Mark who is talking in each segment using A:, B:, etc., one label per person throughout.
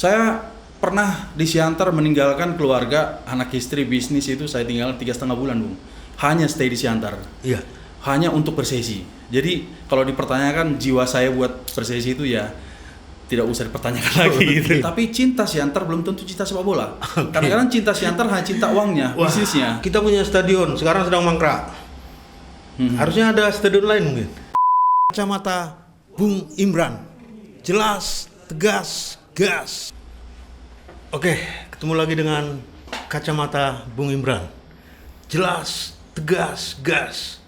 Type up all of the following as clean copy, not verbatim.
A: Saya pernah di Siantar meninggalkan keluarga, anak istri, bisnis itu saya tinggal 3,5 bulan, Bung. Hanya stay di Siantar.
B: Iya.
A: Hanya untuk Persesi. Jadi kalau dipertanyakan jiwa saya buat Persesi itu ya tidak usah dipertanyakan lagi gitu. Tapi cinta Siantar belum tentu cinta sepak bola. Kadang-kadang cinta Siantar hanya cinta uangnya, bisnisnya.
B: Kita punya stadion, sekarang sedang mangkrak. Harusnya ada stadion lain mungkin. Kacamata Bung Imran. Jelas, tegas, gas. Oke, ketemu lagi dengan kacamata Bung Imran. Jelas, tegas, gas.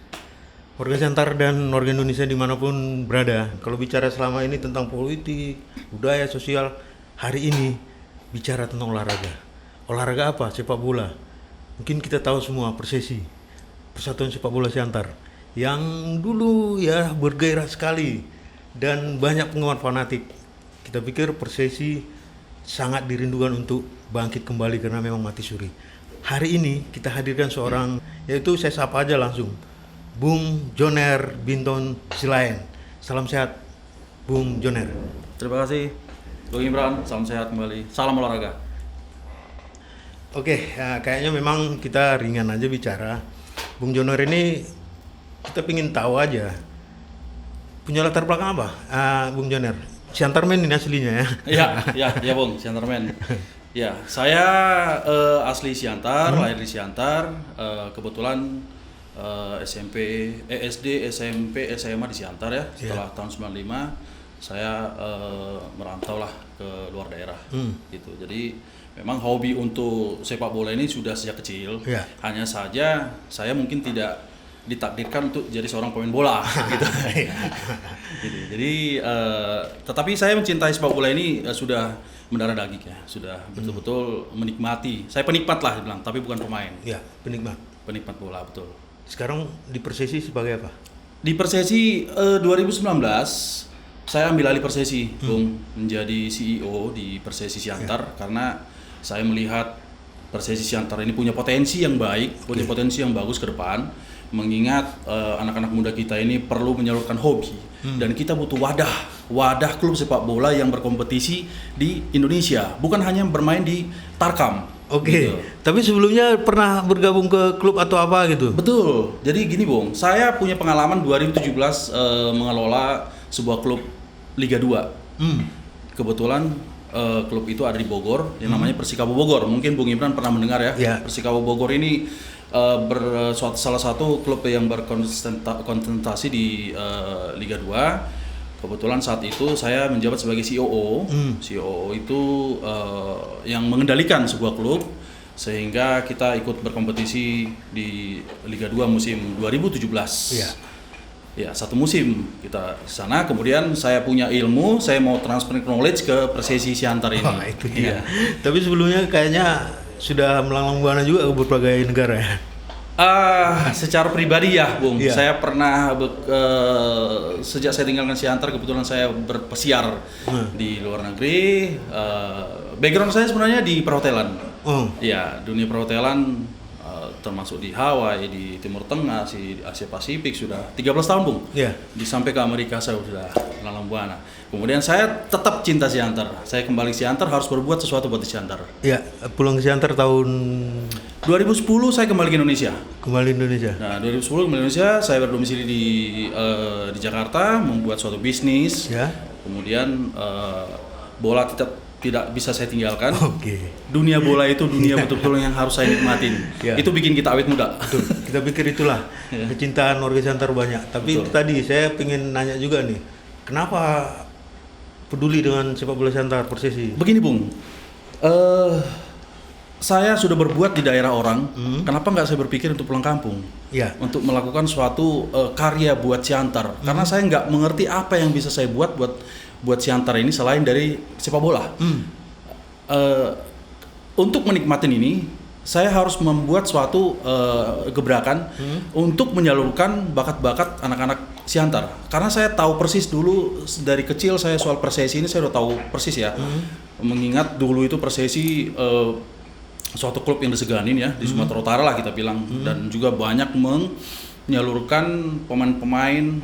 B: Warga Siantar dan warga Indonesia dimanapun berada, kalau bicara selama ini tentang politik, budaya, sosial, hari ini bicara tentang olahraga. Olahraga apa? Sepak bola. Mungkin kita tahu semua Persesi, Persatuan Sepak Bola Siantar, yang dulu ya bergairah sekali dan banyak penggemar fanatik. Kita pikir Persesi sangat dirindukan untuk bangkit kembali karena memang mati suri. Hari ini kita hadirkan seorang, yaitu saya sapa aja langsung, Bung Joner Binton Silayan. Salam sehat, Bung Joner.
A: Terima kasih, Bung Imran. Salam sehat kembali. Salam olahraga.
B: Oke, ya, kayaknya memang kita ringan aja bicara. Bung Joner ini kita pingin tahu aja, punya latar belakang apa, Bung Joner? Siantarmen ini aslinya ya?
A: Ya, Bung, Siantarmen. Ya, saya asli Siantar, lahir di Siantar. Kebetulan SD, SMP, SMA di Siantar ya. Setelah tahun 95 saya merantau lah ke luar daerah gitu. Jadi memang hobi untuk sepak bola ini sudah sejak kecil. Hanya saja saya mungkin tidak ditakdirkan untuk jadi seorang pemain bola gitu. Jadi tetapi saya mencintai sepak bola ini sudah mendarah daging ya, sudah betul-betul menikmati. Saya penikmat lah dibilang, tapi bukan pemain.
B: Ya, penikmat.
A: Penikmat bola, betul.
B: Sekarang di Persesi sebagai apa?
A: Di Persesi 2019 saya ambil alih Persesi, Bung, menjadi CEO di Persesi Siantar karena saya melihat Persesi Siantar ini punya potensi yang baik, punya potensi yang bagus ke depan. Mengingat anak-anak muda kita ini perlu menyalurkan hobi dan kita butuh wadah klub sepak bola yang berkompetisi di Indonesia, bukan hanya bermain di Tarkam.
B: Gitu. Tapi sebelumnya pernah bergabung ke klub atau apa gitu?
A: Betul. Jadi gini, Bung, saya punya pengalaman 2017 mengelola sebuah klub Liga 2. Kebetulan klub itu ada di Bogor, yang namanya Persikabo Bogor. Mungkin Bung Imran pernah mendengar ya. Persikabo Bogor ini salah satu klub yang berkonsentrasi di Liga 2. Kebetulan saat itu saya menjabat sebagai COO. COO itu yang mengendalikan sebuah klub sehingga kita ikut berkompetisi di Liga 2 musim 2017. Ya, satu musim kita di sana. Kemudian saya punya ilmu, saya mau transfer knowledge ke Persesi Siantar ini.
B: Itu dia. Tapi sebelumnya kayaknya sudah melanglang buana juga ke berbagai negara ya.
A: Secara pribadi ya, Bung. Saya pernah sejak saya tinggalkan Siantar, kebetulan saya berpesiar di luar negeri. Background saya sebenarnya di perhotelan. Ya, dunia perhotelan termasuk di Hawaii, di Timur Tengah, di Asia Pasifik sudah 13 tahun, Bung. Di sampai ke Amerika saya sudah lalang buana. Kemudian saya tetap cinta Siantar. Saya kembali Siantar harus berbuat sesuatu buat Siantar.
B: Pulang ke Siantar tahun
A: 2010 saya kembali ke Indonesia. Nah, 2010 kembali ke Indonesia, saya berdomisili di Jakarta, membuat suatu bisnis. Kemudian bola tidak bisa saya tinggalkan. Dunia bola itu dunia betul-betul yang harus saya nikmatin. Itu bikin kita awet muda.
B: Betul. Kita pikir itulah kecintaan warga Siantar banyak. Tapi tadi saya pengen nanya juga nih, kenapa peduli dengan sepak bola Siantar Persesi?
A: Begini, Bung. Saya sudah berbuat di daerah orang. Kenapa nggak saya berpikir untuk pulang kampung? Untuk melakukan suatu karya buat Siantar. Karena saya nggak mengerti apa yang bisa saya buat Siantar ini selain dari sepak bola. Untuk menikmatin ini, saya harus membuat suatu gebrakan untuk menyalurkan bakat-bakat anak-anak Siantar. Karena saya tahu persis dulu dari kecil saya soal Persesi ini saya udah tahu persis ya. Mengingat dulu itu Persesi suatu klub yang diseganin ya di Sumatera Utara lah kita bilang, dan juga banyak menyalurkan pemain-pemain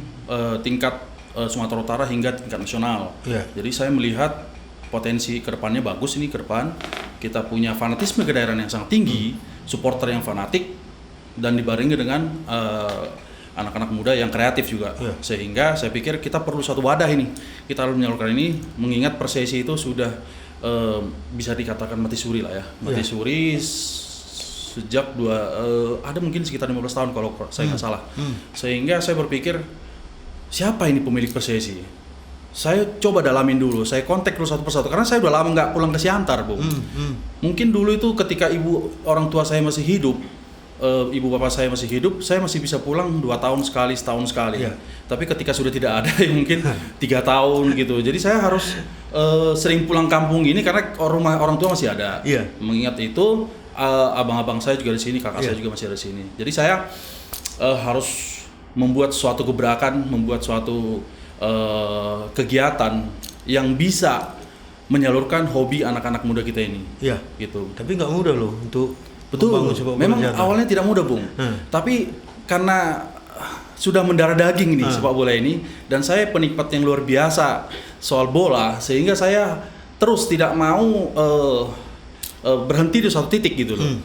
A: tingkat Sumatera Utara hingga tingkat nasional. Jadi saya melihat potensi kedepannya bagus ini ke depan. Kita punya fanatisme kedaerahan yang sangat tinggi, supporter yang fanatik, dan dibarengi dengan anak-anak muda yang kreatif juga. Sehingga saya pikir kita perlu satu wadah ini. Kita harus menyalurkan ini, mengingat Persesi itu sudah bisa dikatakan mati suri lah ya. Mati suri sejak ada mungkin sekitar 15 tahun kalau saya nggak salah. Sehingga saya berpikir, siapa ini pemilik Persesi? Saya coba dalamin dulu, saya kontak dulu satu persatu karena saya udah lama nggak pulang ke Siantar, Bung. Mungkin dulu itu ketika orang tua saya masih hidup, ibu bapak saya masih hidup, saya masih bisa pulang 2 tahun sekali, setahun sekali. Tapi ketika sudah tidak ada, ya mungkin 3 tahun gitu. Jadi saya harus sering pulang kampung ini karena orang tua masih ada. Mengingat itu, abang-abang saya juga di sini, kakak saya juga masih ada di sini. Jadi saya harus membuat suatu gebrakan, membuat suatu kegiatan yang bisa menyalurkan hobi anak-anak muda kita ini. Gitu.
B: Tapi nggak mudah loh untuk
A: betul. Memang awalnya tidak mudah, Bung. Tapi karena sudah mendarah daging nih sepak bola ini, dan saya penikmat yang luar biasa soal bola, sehingga saya terus tidak mau berhenti di suatu titik gitu loh.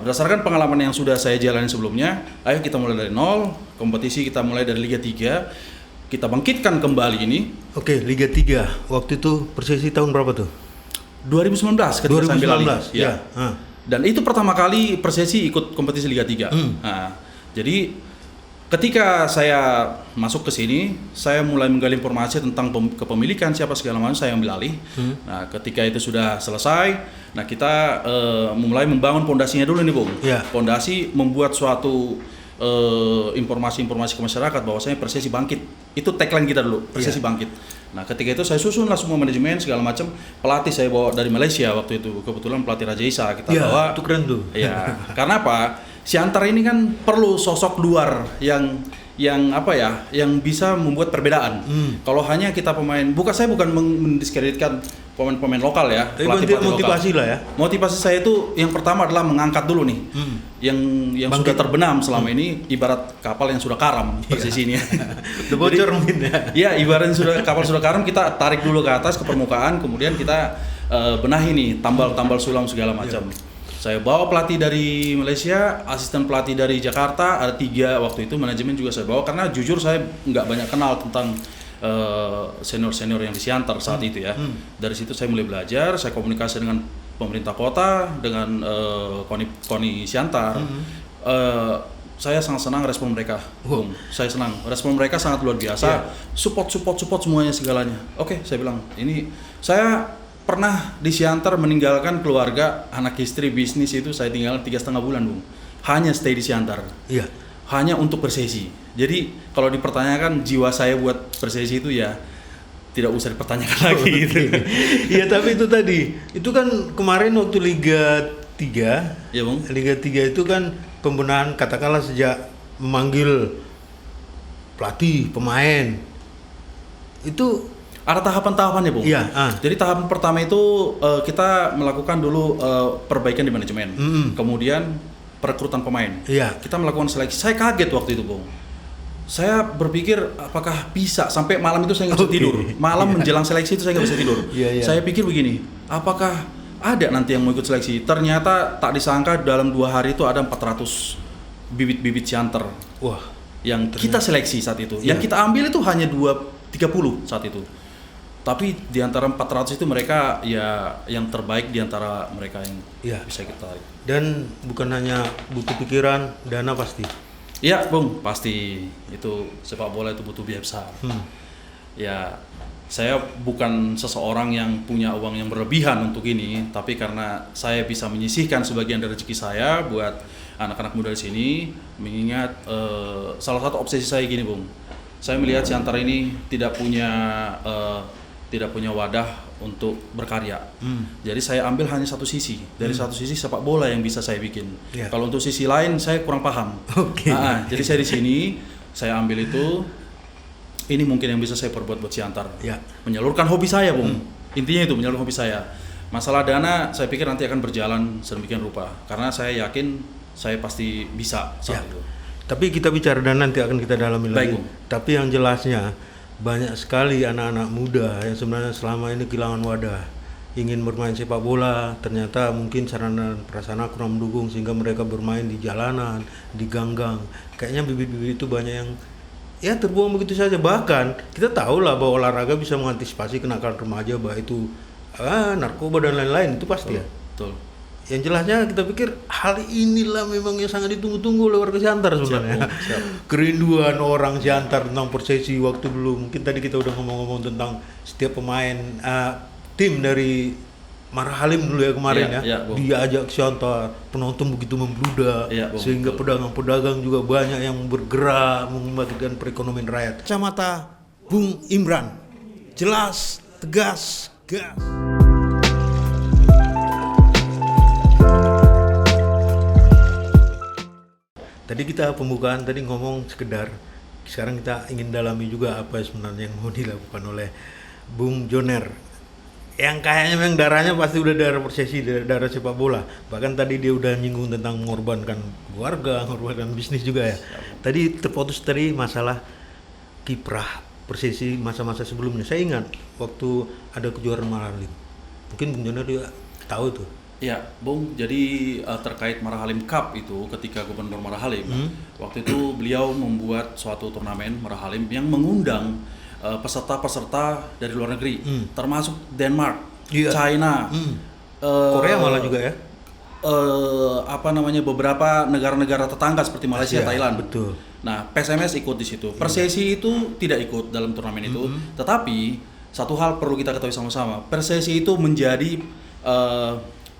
A: Berdasarkan pengalaman yang sudah saya jalani sebelumnya, ayo kita mulai dari nol, kompetisi kita mulai dari Liga 3. Kita bangkitkan kembali ini.
B: Oke, Liga 3. Waktu itu Persesi tahun berapa tuh?
A: 2019 ketika
B: 2019,
A: saya ambil alih. Dan itu pertama kali Persesi ikut kompetisi Liga 3. Jadi ketika saya masuk ke sini, saya mulai menggali informasi tentang kepemilikan siapa segala macam, saya ambil alih. Nah, ketika itu sudah selesai, nah kita mulai membangun pondasinya dulu nih, Bung. Pondasi membuat suatu informasi-informasi ke masyarakat bahwasanya Persesi bangkit. Itu tagline kita dulu, Persesi bangkit. Nah, ketika itu saya susunlah semua manajemen segala macam. Pelatih saya bawa dari Malaysia waktu itu. Kebetulan pelatih Raja Isa kita bawa.
B: Itu keren tuh.
A: Ya, karena apa? Siantar ini kan perlu sosok luar yang apa ya, yang bisa membuat perbedaan. Kalau hanya kita pemain, saya bukan mendiskreditkan pemain-pemain lokal ya,
B: tapi motivasi lokal lah ya.
A: Motivasi saya itu yang pertama adalah mengangkat dulu nih, yang sudah terbenam selama ini, ibarat kapal yang sudah karam Persesi ini.
B: Udah bocor mungkin ya.
A: Ya, ibaratnya kapal sudah karam, kita tarik dulu ke atas ke permukaan, kemudian kita benahi nih, tambal sulam segala macam. Saya bawa pelatih dari Malaysia, asisten pelatih dari Jakarta, ada 3 waktu itu, manajemen juga saya bawa karena jujur saya nggak banyak kenal tentang senior-senior yang di Siantar saat itu ya. Dari situ saya mulai belajar, saya komunikasi dengan pemerintah kota, dengan KONI Siantar. Saya sangat senang respon mereka, Bung. Saya senang, respon mereka sangat luar biasa. Support semuanya segalanya. Oke, saya bilang, ini saya pernah di Siantar meninggalkan keluarga, anak istri, bisnis itu saya tinggal 3,5 bulan, Bung. Hanya stay di Siantar. Hanya untuk Persesi. Jadi kalau dipertanyakan jiwa saya buat Persesi itu ya tidak usah dipertanyakan lagi gitu.
B: Iya, tapi itu tadi. Itu kan kemarin waktu Liga 3.
A: Ya, Bung.
B: Liga 3 itu kan pembenahan, katakanlah sejak memanggil pelatih, pemain. Itu
A: ada tahapan-tahapannya, Bung. Jadi tahapan pertama itu kita melakukan dulu perbaikan di manajemen. Kemudian perekrutan pemain. Kita melakukan seleksi. Saya kaget waktu itu, Bung. Saya berpikir apakah bisa, sampai malam itu saya nggak bisa tidur. Malam menjelang seleksi itu saya nggak bisa tidur. Saya pikir begini, apakah ada nanti yang mau ikut seleksi? Ternyata tak disangka dalam 2 hari itu ada 400 bibit-bibit Siantar. Yang kita seleksi saat itu. Yang kita ambil itu hanya 30 saat itu. Tapi di antara 400 itu mereka ya yang terbaik di antara mereka yang bisa kita tarik.
B: Dan bukan hanya butuh pikiran, dana pasti.
A: Iya, Bung, pasti. Itu sepak bola itu butuh biaya besar. Ya, saya bukan seseorang yang punya uang yang berlebihan untuk ini, tapi karena saya bisa menyisihkan sebagian dari rezeki saya buat anak-anak muda di sini, mengingat salah satu obsesi saya gini, Bung. Saya melihat Siantar ini tidak punya wadah untuk berkarya. Jadi saya ambil hanya satu sisi. Dari satu sisi sepak bola yang bisa saya bikin. Kalau untuk sisi lain saya kurang paham. Jadi saya di sini, saya ambil itu. Ini mungkin yang bisa saya perbuat buat Siantar. Menyalurkan hobi saya, Bung. Intinya itu, menyalurkan hobi saya. Masalah dana, saya pikir nanti akan berjalan sedemikian rupa. Karena saya yakin saya pasti bisa saat itu.
B: Tapi kita bicara dan nanti akan kita dalami lagi. Tapi yang jelasnya, banyak sekali anak-anak muda yang sebenarnya selama ini kehilangan wadah, ingin bermain sepak bola, ternyata mungkin sarana dan prasarana kurang mendukung sehingga mereka bermain di jalanan, di ganggang. Kayaknya bibit-bibit itu banyak yang ya terbuang begitu saja. Bahkan kita tahu lah bahwa olahraga bisa mengantisipasi kenakalan remaja, baik itu narkoba dan lain-lain, itu pasti ya.
A: Betul.
B: Yang jelasnya kita pikir hal inilah memang yang sangat ditunggu-tunggu oleh warga Siantar sebenarnya.
A: Siap.
B: Kerinduan orang Siantar tentang Persesi waktu dulu. Mungkin tadi kita udah ngomong-ngomong tentang setiap pemain tim dari Marahalim dulu ya kemarin dia ajak Siantar, penonton begitu membludak, sehingga pedagang-pedagang juga banyak yang bergerak membangkitkan perekonomian rakyat. Kacamata Bung Imran, jelas, tegas, gas. Tadi kita pembukaan tadi ngomong sekedar, sekarang kita ingin dalami juga apa sebenarnya yang mau dilakukan oleh Bung Joner. Yang kayaknya memang darahnya pasti udah darah Persesi, darah sepak bola. Bahkan tadi dia udah nyinggung tentang mengorbankan keluarga, mengorbankan bisnis juga ya. Tadi terputus tadi masalah kiprah Persesi masa-masa sebelumnya. Saya ingat waktu ada kejuaraan Marahalim. Mungkin Bung Joner juga tahu tuh.
A: Ya, Bung. Jadi terkait Marahalim Cup itu, ketika Gubernur Marahalim, waktu itu beliau membuat suatu turnamen Marahalim yang mengundang peserta-peserta dari luar negeri, termasuk Denmark, China,
B: Korea malah juga ya.
A: Beberapa negara-negara tetangga seperti Malaysia, Thailand.
B: Betul.
A: Nah, PSMS ikut di situ. Persesi itu tidak ikut dalam turnamen itu, tetapi satu hal perlu kita ketahui sama-sama. Persesi itu menjadi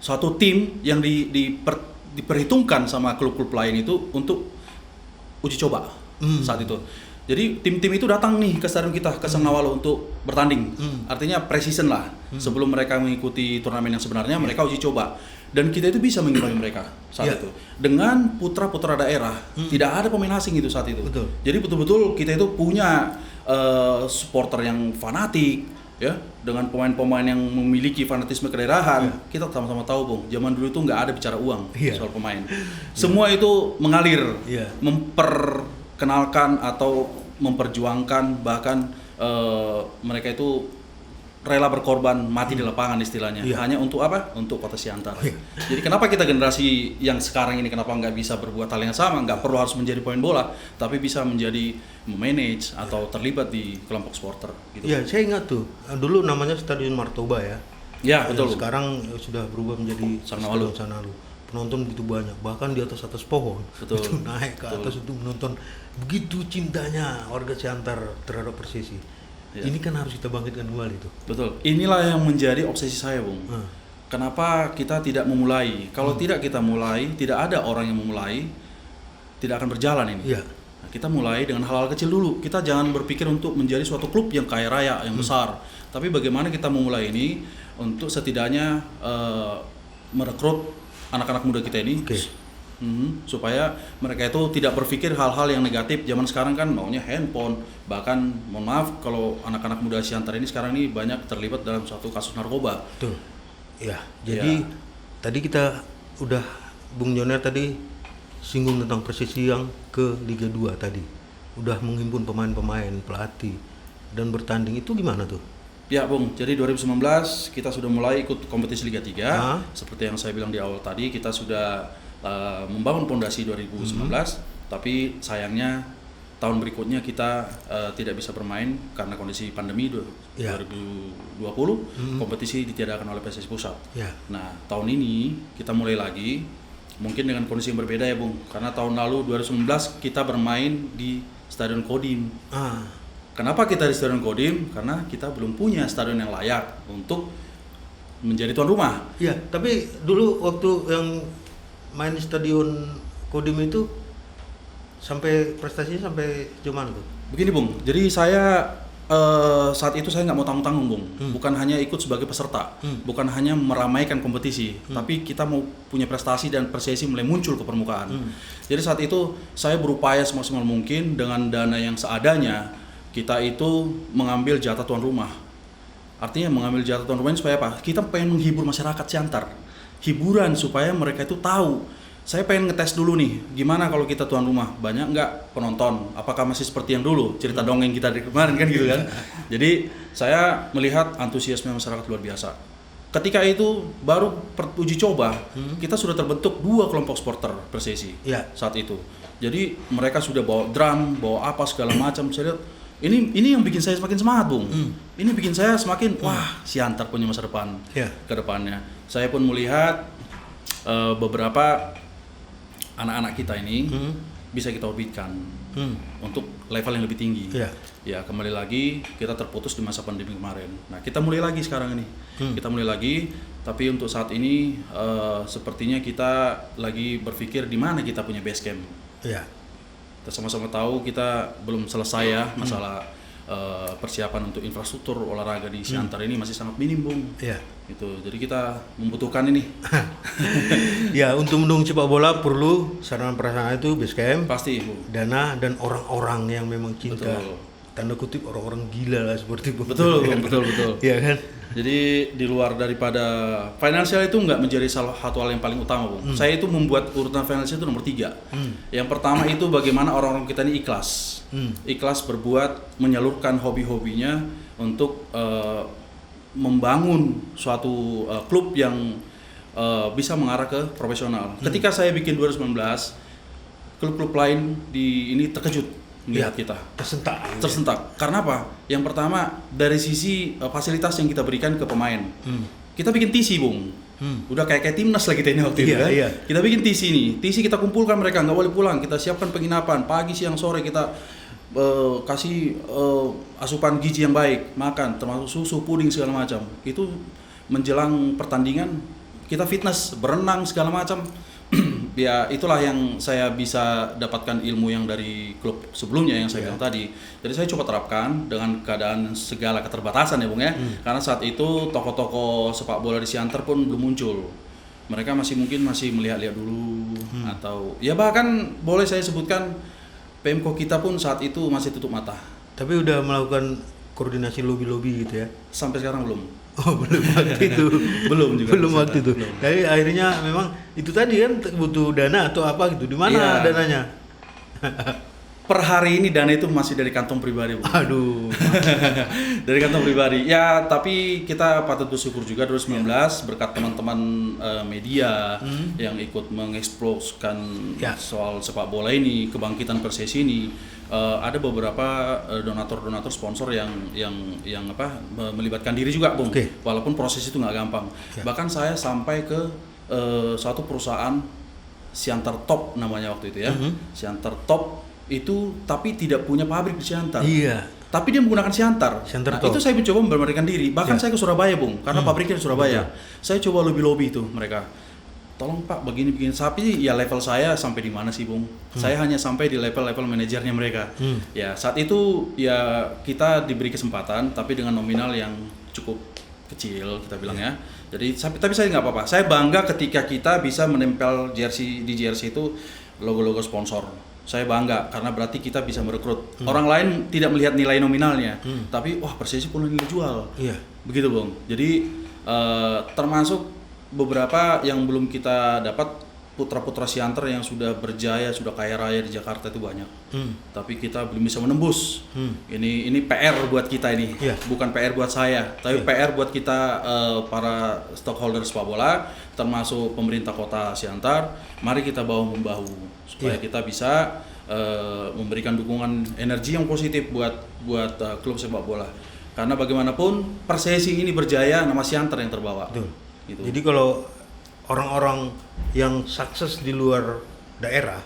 A: suatu tim yang diperhitungkan sama klub-klub lain itu untuk uji coba saat itu. Jadi tim-tim itu datang nih ke stadion kita, ke Sangnawalu untuk bertanding. Artinya pre-season lah. Sebelum mereka mengikuti turnamen yang sebenarnya, mereka uji coba. Dan kita itu bisa mengimbangi mereka saat itu. Dengan putra-putra daerah, tidak ada pemain asing itu saat itu.
B: Betul.
A: Jadi betul-betul kita itu punya supporter yang fanatik, ya, dengan pemain-pemain yang memiliki fanatisme kedaerahan. Kita sama-sama tahu, Bung, zaman dulu itu nggak ada bicara uang soal pemain. Semua itu mengalir, memperkenalkan atau memperjuangkan, bahkan mereka itu rela berkorban, mati di lapangan istilahnya. Hanya untuk apa? Untuk Kota Siantar. Jadi kenapa kita generasi yang sekarang ini kenapa nggak bisa berbuat hal yang sama? Nggak perlu harus menjadi pemain bola, tapi bisa menjadi memanage atau terlibat di kelompok supporter. Gitu.
B: Iya, saya ingat tuh. Dulu namanya Stadion Martoba ya.
A: Ya, betul.
B: Sekarang sudah berubah menjadi
A: Sangnawalu.
B: Penonton begitu banyak, bahkan di atas pohon.
A: Betul.
B: Itu naik ke atas untuk menonton. Begitu cintanya warga Siantar terhadap Persesi. Ini kan harus kita bangkitkan kembali tuh.
A: Betul. Inilah yang menjadi obsesi saya, Bung. Kenapa kita tidak memulai? Kalau tidak kita mulai, tidak ada orang yang memulai, tidak akan berjalan ini. Nah, kita mulai dengan hal-hal kecil dulu. Kita jangan berpikir untuk menjadi suatu klub yang kaya raya, yang besar. Tapi bagaimana kita memulai ini untuk setidaknya merekrut anak-anak muda kita ini. Supaya mereka itu tidak berpikir hal-hal yang negatif. Zaman sekarang kan maunya handphone, bahkan mohon maaf kalau anak-anak muda Siantar ini sekarang ini banyak terlibat dalam suatu kasus narkoba.
B: Betul. Ya, jadi tadi kita udah Bung Joner tadi singgung tentang Persesi yang ke Liga 2 tadi. Udah menghimpun pemain-pemain, pelatih dan bertanding, itu gimana tuh?
A: Ya, Bung. Jadi 2019 kita sudah mulai ikut kompetisi Liga 3. Seperti yang saya bilang di awal tadi, kita sudah membangun pondasi 2019, tapi sayangnya tahun berikutnya kita tidak bisa bermain karena kondisi pandemi 2020, kompetisi ditiadakan oleh PSSI Pusat. Nah, tahun ini kita mulai lagi, mungkin dengan kondisi yang berbeda ya, Bung, karena tahun lalu 2019 kita bermain di Stadion Kodim. Kenapa kita di Stadion Kodim? Karena kita belum punya stadion yang layak untuk menjadi tuan rumah.
B: Iya, tapi dulu waktu yang main di Stadion Kodim itu sampai prestasinya sampai gimana tuh?
A: Begini, Bung, jadi saya saat itu saya nggak mau tanggung-tanggung, Bung. Bukan hanya ikut sebagai peserta, bukan hanya meramaikan kompetisi, tapi kita mau punya prestasi dan Persesi mulai muncul ke permukaan. Jadi saat itu saya berupaya semaksimal mungkin dengan dana yang seadanya, kita itu mengambil jatah tuan rumah. Artinya mengambil jatah tuan rumah ini supaya apa? Kita pengen menghibur masyarakat Siantar. Hiburan supaya mereka itu tahu saya pengen ngetes dulu nih, gimana kalau kita tuan rumah, banyak nggak penonton, apakah masih seperti yang dulu, cerita dongeng kita dari kemarin kan gitu kan. Jadi saya melihat antusiasme masyarakat luar biasa. Ketika itu baru uji coba, kita sudah terbentuk 2 kelompok supporter Persesi saat itu. Jadi mereka sudah bawa drum, bawa apa segala macam. Saya lihat ini yang bikin saya semakin semangat, Bung. Ini bikin saya semakin wah, Siantar punya masa depan ke depannya. Saya pun melihat beberapa anak-anak kita ini bisa kita orbitkan untuk level yang lebih tinggi. Ya, kembali lagi kita terputus di masa pandemi kemarin. Nah, kita mulai lagi sekarang ini. Kita mulai lagi, tapi untuk saat ini sepertinya kita lagi berpikir di mana kita punya base camp. Kita sama-sama tahu kita belum selesai ya masalah persiapan untuk infrastruktur olahraga di Siantar ini masih sangat minim, Bung. Gitu. Jadi kita membutuhkan ini.
B: Ya, untuk mendukung sepak bola perlu sarana prasarana itu base camp,
A: pasti, Bu.
B: dana dan orang-orang yang memang cinta.
A: Betul.
B: Tanda kutip orang-orang gila lah seperti itu.
A: Betul.
B: Iya kan?
A: Jadi di luar daripada finansial itu nggak menjadi salah satu hal yang paling utama, Bung. Saya itu membuat urutan finansial itu nomor 3. Yang pertama itu bagaimana orang-orang kita ini ikhlas. Ikhlas berbuat, menyalurkan hobi-hobinya untuk membangun suatu klub yang bisa mengarah ke profesional. Ketika saya bikin 2019, klub-klub lain di ini terkejut melihat kita. Tersentak. Karena apa? Yang pertama dari sisi fasilitas yang kita berikan ke pemain. Kita bikin TC, Bung. Udah kayak timnas lah kita ini waktu itu kan. Kita bikin TC nih. TC kita kumpulkan mereka, nggak boleh pulang. Kita siapkan penginapan pagi, siang, sore kita kasih asupan gizi yang baik, makan termasuk susu, puding segala macam. Itu menjelang pertandingan kita fitness, berenang segala macam. Ya itulah yang saya bisa dapatkan ilmu yang dari klub sebelumnya yang saya bilang tadi. Jadi saya coba terapkan dengan keadaan segala keterbatasan ya, Bung ya. Karena saat itu tokoh-tokoh sepak bola di Siantar pun belum muncul. Mereka mungkin masih melihat-lihat dulu atau ya bahkan boleh saya sebutkan Pemko kita pun saat itu masih tutup mata.
B: Tapi udah melakukan koordinasi lobby-lobby gitu ya?
A: Sampai sekarang belum.
B: Oh, belum waktu itu. belum waktu itu. Jadi akhirnya memang itu tadi kan butuh dana atau apa gitu. Di mana dananya?
A: Per hari ini dana itu masih dari kantong pribadi, Bu.
B: Aduh.
A: Dari kantong pribadi. Ya, tapi kita patut bersyukur juga 2019 berkat teman-teman media yang ikut mengeksploskan soal sepak bola ini, kebangkitan Persesi ini. Ada beberapa donatur sponsor yang melibatkan diri juga, Bung. Walaupun proses itu nggak gampang. Bahkan saya sampai ke suatu perusahaan Siantar Top namanya waktu itu ya. Siantar Top itu tapi tidak punya pabrik di Siantar. Tapi dia menggunakan Siantar. Itu saya mencoba memberanikan diri. Bahkan saya ke Surabaya, Bung, karena pabriknya di Surabaya. Saya coba lobby itu mereka. Tolong Pak, begini sapi ya level saya sampai di mana sih, Bung? Saya hanya sampai di level manajernya mereka. Ya, saat itu ya kita diberi kesempatan tapi dengan nominal yang cukup kecil kita bilang ya. Jadi tapi saya nggak apa-apa. Saya bangga ketika kita bisa menempel jersey itu logo-logo sponsor. Saya bangga karena berarti kita bisa merekrut. Orang lain tidak melihat nilai nominalnya, tapi wah Persesi punya nilai jual. Begitu, Bung. Jadi termasuk beberapa yang belum kita dapat, putra-putra Siantar yang sudah berjaya, sudah kaya raya di Jakarta itu banyak. Tapi kita belum bisa menembus. Ini PR buat kita ini. Bukan PR buat saya, tapi PR buat kita para stakeholder sepak bola, termasuk pemerintah kota Siantar. Mari kita bahu-membahu supaya kita bisa memberikan dukungan energi yang positif buat klub sepak bola. Karena bagaimanapun Persesi ini berjaya, nama Siantar yang terbawa. Gitu.
B: Jadi kalau orang-orang yang sukses di luar daerah,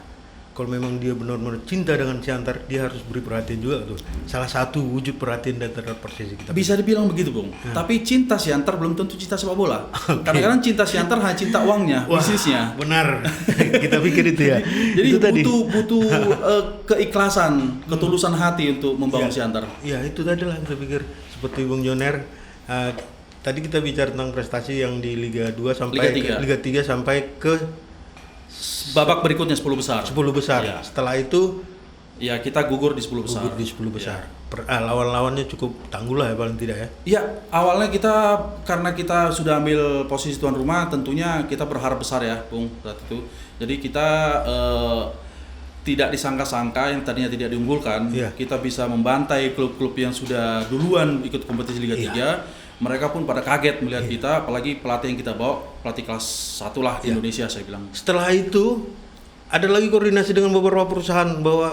B: kalau memang dia benar-benar cinta dengan Siantar, dia harus beri perhatian juga tuh. Salah satu wujud perhatian terhadap Persesi kita.
A: Bisa dibilang begitu, Bung. Tapi cinta Siantar belum tentu cinta sepak bola. Kadang-kadang cinta Siantar hanya cinta uangnya, bisnisnya.
B: Benar. Kita pikir itu ya.
A: Jadi
B: itu
A: butuh keikhlasan, ketulusan hati untuk membangun Siantar.
B: Iya, itu tadi lah kita pikir seperti Bung Joner. Tadi kita bicara tentang prestasi yang di Liga 2 sampai Liga 3 sampai ke
A: babak berikutnya 10 besar.
B: 10 besar. Setelah itu
A: ya kita gugur di 10 besar.
B: Gugur di 10 besar. lawan-lawannya cukup tangguh lah ya paling tidak ya.
A: Iya, awalnya karena kita sudah ambil posisi tuan rumah, tentunya kita berharap besar ya, Bung, saat itu. Jadi kita tidak disangka-sangka yang tadinya tidak diunggulkan, kita bisa membantai klub-klub yang sudah duluan ikut kompetisi Liga 3. Mereka pun pada kaget melihat kita, apalagi pelatih yang kita bawa, pelatih kelas 1 lah di Indonesia saya bilang.
B: Setelah itu ada lagi koordinasi dengan beberapa perusahaan bahwa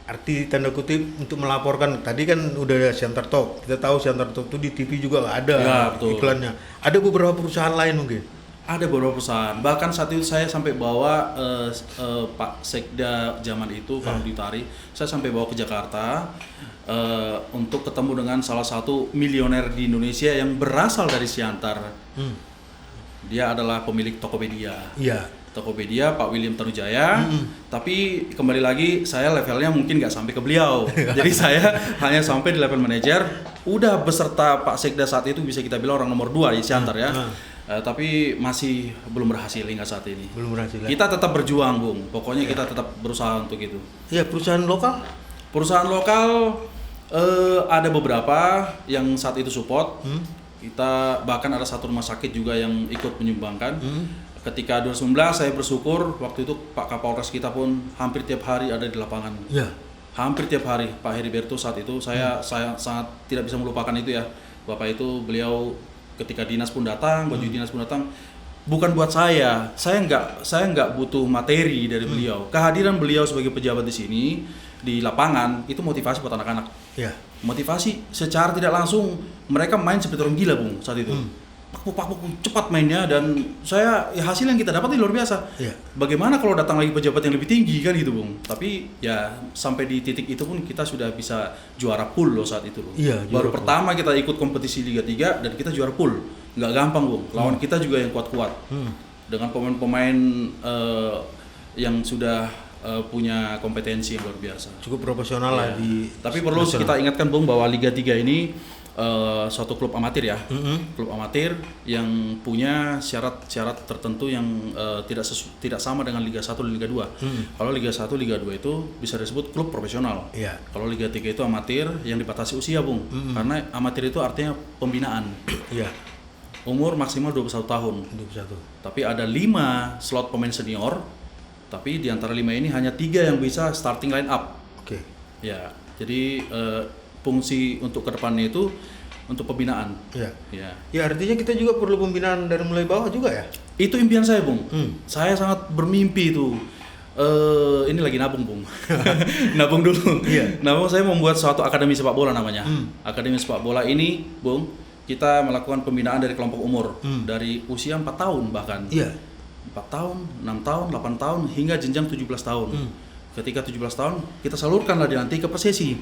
B: arti tanda kutip untuk melaporkan. Tadi kan udah ada Siantar Talk. Kita tahu Siantar Talk itu di TV juga ada iklannya. Ada beberapa perusahaan lain mungkin.
A: Ada beberapa perusahaan. Bahkan saat itu saya sampai bawa Pak Sekda zaman itu, Pak Ditari, saya sampai bawa ke Jakarta untuk ketemu dengan salah satu milioner di Indonesia yang berasal dari Siantar. Dia adalah pemilik Tokopedia.
B: Iya.
A: Tokopedia, Pak William Tanujaya. Tapi kembali lagi saya levelnya mungkin nggak sampai ke beliau. Jadi saya hanya sampai di level manajer. Udah beserta Pak Sekda saat itu bisa kita bilang orang nomor 2 di Siantar ya. Tapi masih belum berhasil hingga saat ini.
B: Belum berhasil.
A: Kita tetap berjuang, Bung. Pokoknya kita tetap berusaha untuk itu.
B: Iya, perusahaan lokal?
A: Perusahaan lokal ada beberapa yang saat itu support. Kita bahkan ada satu rumah sakit juga yang ikut menyumbangkan. Ketika 2019 saya bersyukur waktu itu Pak Kapolres kita pun hampir tiap hari ada di lapangan.
B: Iya.
A: Hampir tiap hari Pak Heriberto saat itu saya sangat tidak bisa melupakan itu ya. Bapak itu beliau ketika dinas pun datang, baju dinas pun datang. Bukan buat saya nggak butuh materi dari beliau. Kehadiran beliau sebagai pejabat di sini di lapangan itu motivasi buat anak-anak.
B: Iya.
A: Motivasi secara tidak langsung mereka main seperti orang gila, Bung, saat itu. Pak cepat mainnya dan hasil yang kita dapat luar biasa.
B: Iya.
A: Bagaimana kalau datang lagi pejabat yang lebih tinggi kan gitu, Bung. Tapi ya sampai di titik itu pun kita sudah bisa juara pool loh saat itu loh.
B: Iya,
A: baru pertama kita ikut kompetisi Liga 3 dan kita juara pool. Nggak gampang, Bung. Lawan kita juga yang kuat-kuat. Dengan pemain-pemain yang sudah punya kompetensi yang luar biasa.
B: Cukup profesional lah di.
A: Tapi perlu kita ingatkan, Bung, bahwa Liga 3 ini suatu klub amatir ya, klub amatir yang punya syarat-syarat tertentu yang tidak sama dengan Liga 1 dan Liga 2. Kalau Liga 1, Liga 2 itu bisa disebut klub profesional.
B: Iya.
A: Kalau Liga 3 itu amatir yang dibatasi usia, Bung. Karena amatir itu artinya pembinaan.
B: Iya.
A: Umur maksimal 21 tahun.
B: 21.
A: Tapi ada 5 slot pemain senior. Tapi di antara 5 ini hanya 3 yang bisa starting line up.
B: Oke.
A: Ya, jadi fungsi untuk kedepannya itu untuk pembinaan.
B: Iya.
A: Ya.
B: Ya artinya kita juga perlu pembinaan dari mulai bawah juga ya.
A: Itu impian saya, Bung. Saya sangat bermimpi itu. Ini lagi nabung, Bung. Nabung dulu.
B: Iya.
A: Nabung, saya membuat suatu akademi sepak bola namanya. Akademi sepak bola ini, Bung, kita melakukan pembinaan dari kelompok umur dari usia 4 tahun bahkan.
B: Iya.
A: 4 tahun, 6 tahun, 8 tahun hingga jenjang 17 tahun. Ketika 17 tahun kita salurkanlah nanti ke persesi.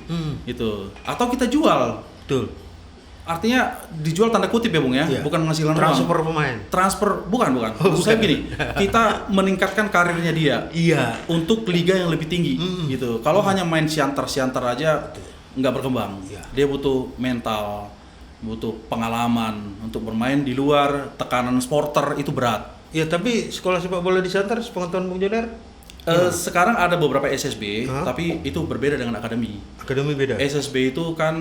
A: Gitu. Atau kita jual.
B: Betul.
A: Artinya dijual tanda kutip ya, Bung ya,
B: Iya.
A: bukan menghasilkan
B: Transfer
A: uang.
B: pemain.
A: Transfer bukan. Maksud saya begini, kita meningkatkan karirnya dia.
B: Iya.
A: Untuk liga yang lebih tinggi gitu. Kalau hanya main siantar aja nggak berkembang.
B: Iya.
A: Dia butuh mental, butuh pengalaman untuk bermain di luar tekanan supporter itu berat.
B: Ya tapi sekolah sepak bola di Siantar sepengetahuan Bung Joner
A: sekarang ada beberapa SSB, tapi itu berbeda dengan akademi.
B: Akademi beda.
A: SSB itu kan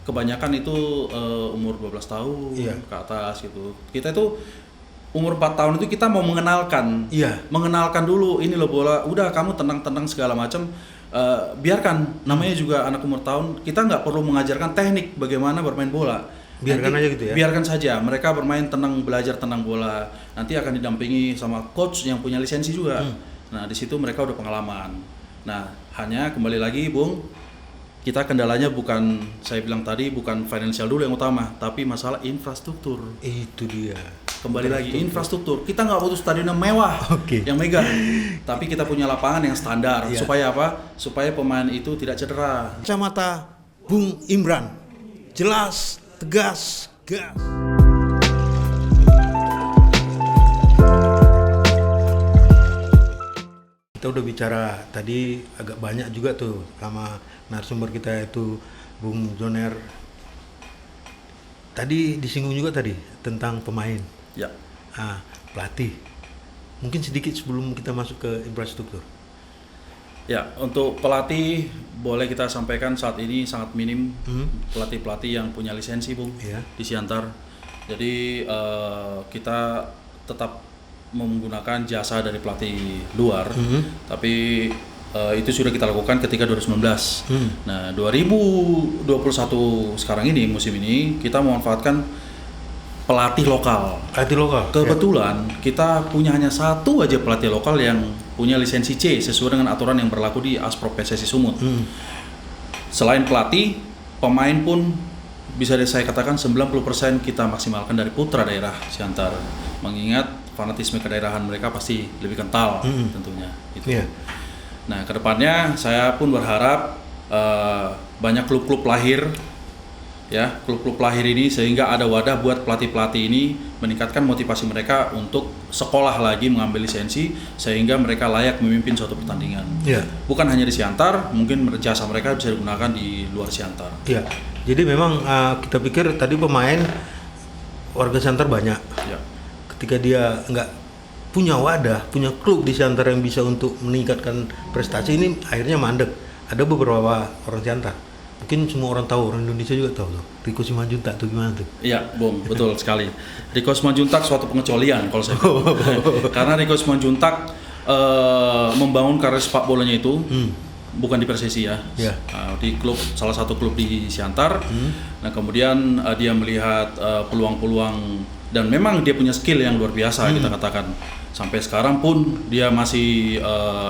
A: kebanyakan itu umur 12 tahun ke atas gitu. Kita itu umur 4 tahun itu kita mau mengenalkan.
B: Iya.
A: Mengenalkan dulu ini loh bola. Udah kamu tenang-tenang segala macam. Biarkan namanya juga anak umur tahun. Kita nggak perlu mengajarkan teknik bagaimana bermain bola.
B: Biarkan aja gitu ya.
A: Biarkan saja. Mereka bermain tenang, belajar tenang bola. Nanti akan didampingi sama coach yang punya lisensi juga. Nah, di situ mereka udah pengalaman. Nah, hanya kembali lagi, Bung, kita kendalanya bukan, saya bilang tadi, bukan financial dulu yang utama, tapi masalah infrastruktur.
B: Itu dia.
A: Kembali lagi, infrastruktur. Kita nggak butuh stadion yang mewah, yang megah. Tapi kita punya lapangan yang standar. Supaya apa? Supaya pemain itu tidak cedera.
B: Kacamata Bung Imran. Jelas, tegas, gas. Kita udah bicara tadi agak banyak juga tuh sama narasumber kita itu Bung Joner. Tadi disinggung juga tadi tentang pemain.
A: Ya.
B: Pelatih. Mungkin sedikit sebelum kita masuk ke infrastruktur.
A: Ya, untuk pelatih boleh kita sampaikan saat ini sangat minim pelatih-pelatih yang punya lisensi, Bung, di Siantar. Jadi kita tetap menggunakan jasa dari pelatih luar, tapi itu sudah kita lakukan ketika 2019. Nah, 2021 sekarang ini, musim ini, kita memanfaatkan pelatih lokal.
B: Pelatih lokal.
A: Kebetulan kita punya hanya satu aja pelatih lokal yang punya lisensi C sesuai dengan aturan yang berlaku di Asprop PSSI Sumut. Selain pelatih, pemain pun bisa saya katakan 90% kita maksimalkan dari putra daerah Siantar. Mengingat fanatisme kedaerahan mereka pasti lebih kental tentunya. Itu. Nah, kedepannya saya pun berharap banyak klub-klub lahir, ya, klub-klub lahir ini sehingga ada wadah buat pelatih-pelatih ini meningkatkan motivasi mereka untuk sekolah lagi mengambil lisensi sehingga mereka layak memimpin suatu pertandingan. Bukan hanya di Siantar, mungkin jasa mereka bisa digunakan di luar Siantar.
B: Jadi memang kita pikir tadi pemain warga Siantar banyak. Ketika dia nggak punya wadah, punya klub di Siantar yang bisa untuk meningkatkan prestasi, ini akhirnya mandek. Ada beberapa orang Siantar. Mungkin semua orang tahu, orang Indonesia juga tahu tuh. Riko Simanjuntak tuh gimana tuh?
A: Iya, Bung, betul sekali. Riko Simanjuntak suatu pengecualian kalau saya bilang. Karena Riko Simanjuntak membangun karir sepak bolanya itu bukan di PSSI ya. Di klub, salah satu klub di Siantar. Nah, kemudian dia melihat peluang-peluang dan memang dia punya skill yang luar biasa kita katakan. Sampai sekarang pun dia masih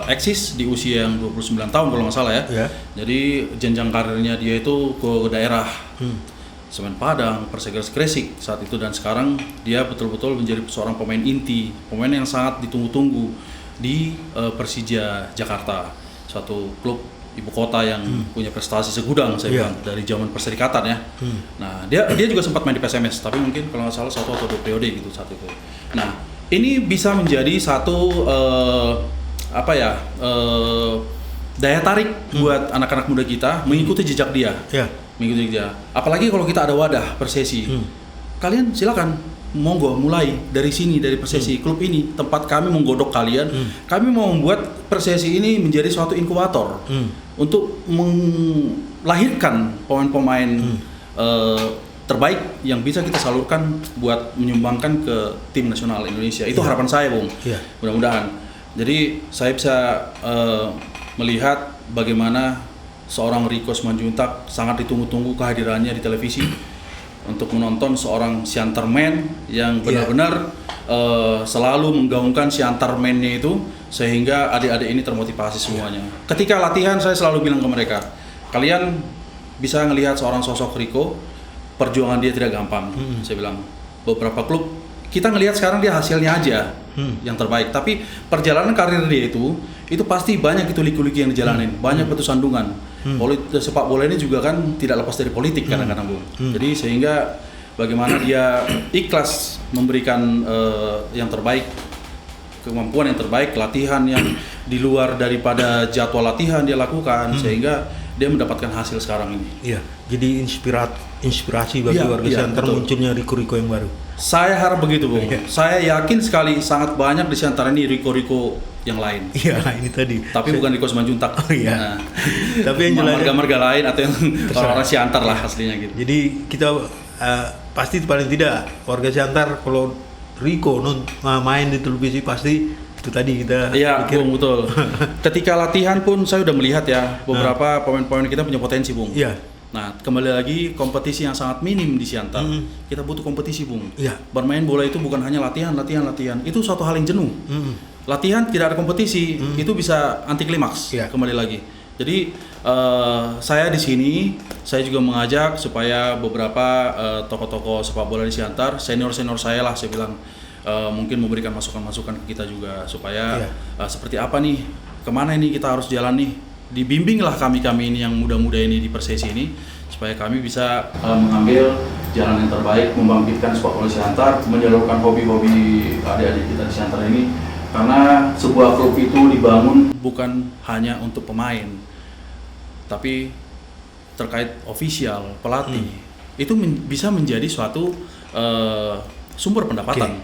A: eksis di usia yang 29 tahun kalau nggak salah ya. Jadi jenjang karirnya dia itu ke daerah Semen Padang, Persegres Gresik saat itu, dan sekarang dia betul-betul menjadi seorang pemain inti, pemain yang sangat ditunggu-tunggu di Persija Jakarta, suatu klub ibu kota yang punya prestasi segudang saya bilang dari zaman Perserikatan ya. Nah, dia juga sempat main di PSMS, tapi mungkin kalau nggak salah 1 atau 2 periode gitu saat itu. Nah, ini bisa menjadi satu daya tarik buat anak-anak muda kita mengikuti jejak dia. Mengikuti dia. Apalagi kalau kita ada wadah PSSI. Kalian silakan, monggo mulai dari sini, dari PSSI klub ini tempat kami menggodok kalian. Kami mau membuat PSSI ini menjadi suatu inkubator untuk melahirkan pemain-pemain terbaik yang bisa kita salurkan buat menyumbangkan ke tim nasional Indonesia. Itu harapan saya, Bung. Mudah-mudahan. Jadi saya bisa melihat bagaimana seorang Riko Simanjuntak sangat ditunggu-tunggu kehadirannya di televisi untuk menonton seorang Siantarman yang benar-benar selalu menggaungkan Siantarman-nya itu sehingga adik-adik ini termotivasi semuanya. Ketika latihan saya selalu bilang ke mereka, kalian bisa ngelihat seorang sosok Riko, perjuangan dia tidak gampang. Saya bilang, beberapa klub kita ngelihat sekarang dia hasilnya aja yang terbaik, tapi perjalanan karir dia itu pasti banyak itu liku-liku yang dijalanin, banyak batu sandungan. Sepak bola ini juga kan tidak lepas dari politik kadang-kadang, Bung. Jadi sehingga bagaimana dia ikhlas memberikan yang terbaik, kemampuan yang terbaik, latihan yang di luar daripada jadwal latihan dia lakukan sehingga dia mendapatkan hasil sekarang ini.
B: Jadi inspirasi bagi warga Siantar munculnya Riko-Riko yang baru.
A: Saya harap begitu, Bung. Saya yakin sekali sangat banyak di Siantar ini Riko-Riko yang lain.
B: Ini tadi.
A: Tapi bukan Riko Simanjuntak.
B: Nah, tapi yang jelas
A: marga-marga lain atau yang orang-orang Siantar lah aslinya gitu.
B: Jadi kita pasti paling tidak warga Siantar kalau Riko main di televisi pasti itu tadi kita
A: pikir. Bung, betul. Ketika latihan pun saya udah melihat ya beberapa pemain-pemain kita punya potensi, Bung. Nah, kembali lagi kompetisi yang sangat minim di Siantar. Kita butuh kompetisi, Bung. Bermain bola itu bukan hanya latihan. Itu suatu hal yang jenuh. Latihan tidak ada kompetisi, itu bisa anti klimaks. Kembali lagi. Jadi saya di sini saya juga mengajak supaya beberapa tokoh-tokoh sepak bola di Siantar, senior-senior saya lah saya bilang, mungkin memberikan masukan-masukan ke kita juga supaya seperti apa nih, kemana ini kita harus jalan nih, dibimbinglah kami ini yang muda-muda ini di PSSI ini supaya kami bisa mengambil jalan yang terbaik, membangkitkan sepak bola Siantar, menyalurkan hobi-hobi adik-adik kita di Siantar ini, karena sebuah klub itu dibangun bukan hanya untuk pemain, tapi terkait ofisial, pelatih, itu bisa menjadi suatu sumber pendapatan.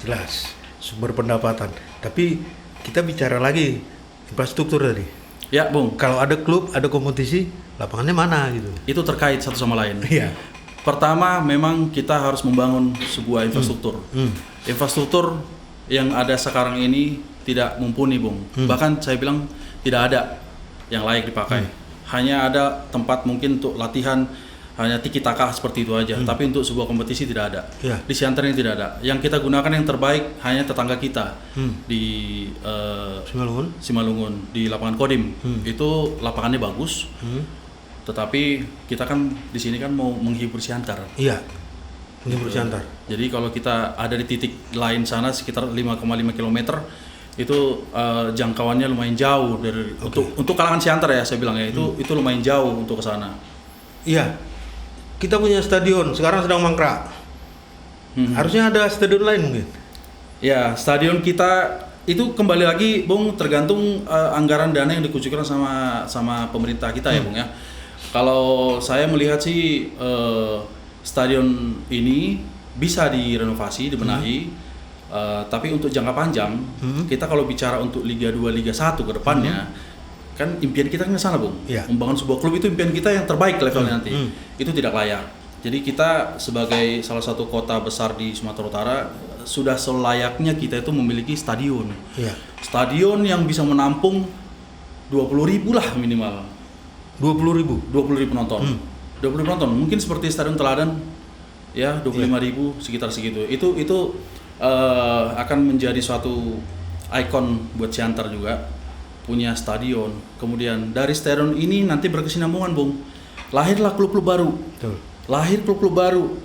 B: Jelas, sumber pendapatan. Tapi kita bicara lagi infrastruktur tadi.
A: Ya, Bung.
B: Kalau ada klub, ada kompetisi, lapangannya mana gitu?
A: Itu terkait satu sama lain.
B: Iya.
A: Pertama, memang kita harus membangun sebuah infrastruktur. Infrastruktur yang ada sekarang ini tidak mumpuni, Bung. Bahkan saya bilang tidak ada yang layak dipakai. Hanya ada tempat mungkin untuk latihan, hanya tiki-taka seperti itu aja. Tapi untuk sebuah kompetisi tidak ada.
B: Iya.
A: Di Siantar ini tidak ada. Yang kita gunakan yang terbaik hanya tetangga kita di Simalungun, di lapangan Kodim. Itu lapangannya bagus. Tetapi kita kan di sini kan mau menghibur Siantar.
B: Iya. Menghibur Siantar.
A: Jadi kalau kita ada di titik lain sana sekitar 5,5 km itu jangkauannya lumayan jauh dari untuk kalangan Siantar ya saya bilang ya itu lumayan jauh untuk ke sana.
B: Iya. Kita punya stadion, sekarang sedang mangkrak. Harusnya ada stadion lain mungkin.
A: Ya, stadion kita itu kembali lagi, Bung, tergantung anggaran dana yang dikucurkan sama pemerintah kita ya, Bung ya. Kalau saya melihat sih stadion ini bisa direnovasi, dibenahi, tapi untuk jangka panjang, kita kalau bicara untuk Liga 2, Liga 1 ke depannya, kan impian kita kan ke sana, Bung.
B: Yeah.
A: Membangun sebuah klub itu impian kita yang terbaik levelnya nanti. Itu tidak layak. Jadi kita sebagai salah satu kota besar di Sumatera Utara sudah selayaknya kita itu memiliki stadion.
B: Yeah.
A: Stadion yang bisa menampung 20.000 lah minimal.
B: 20.000.
A: 20.000 penonton. 20.000 penonton. Mungkin seperti Stadion Teladan ya 25.000 sekitar segitu. Itu akan menjadi suatu ikon buat Siantar juga. Punya stadion, kemudian dari stadion ini nanti berkesinambungan, Bung. Lahirlah klub-klub baru.
B: Betul.
A: Lahir klub-klub baru.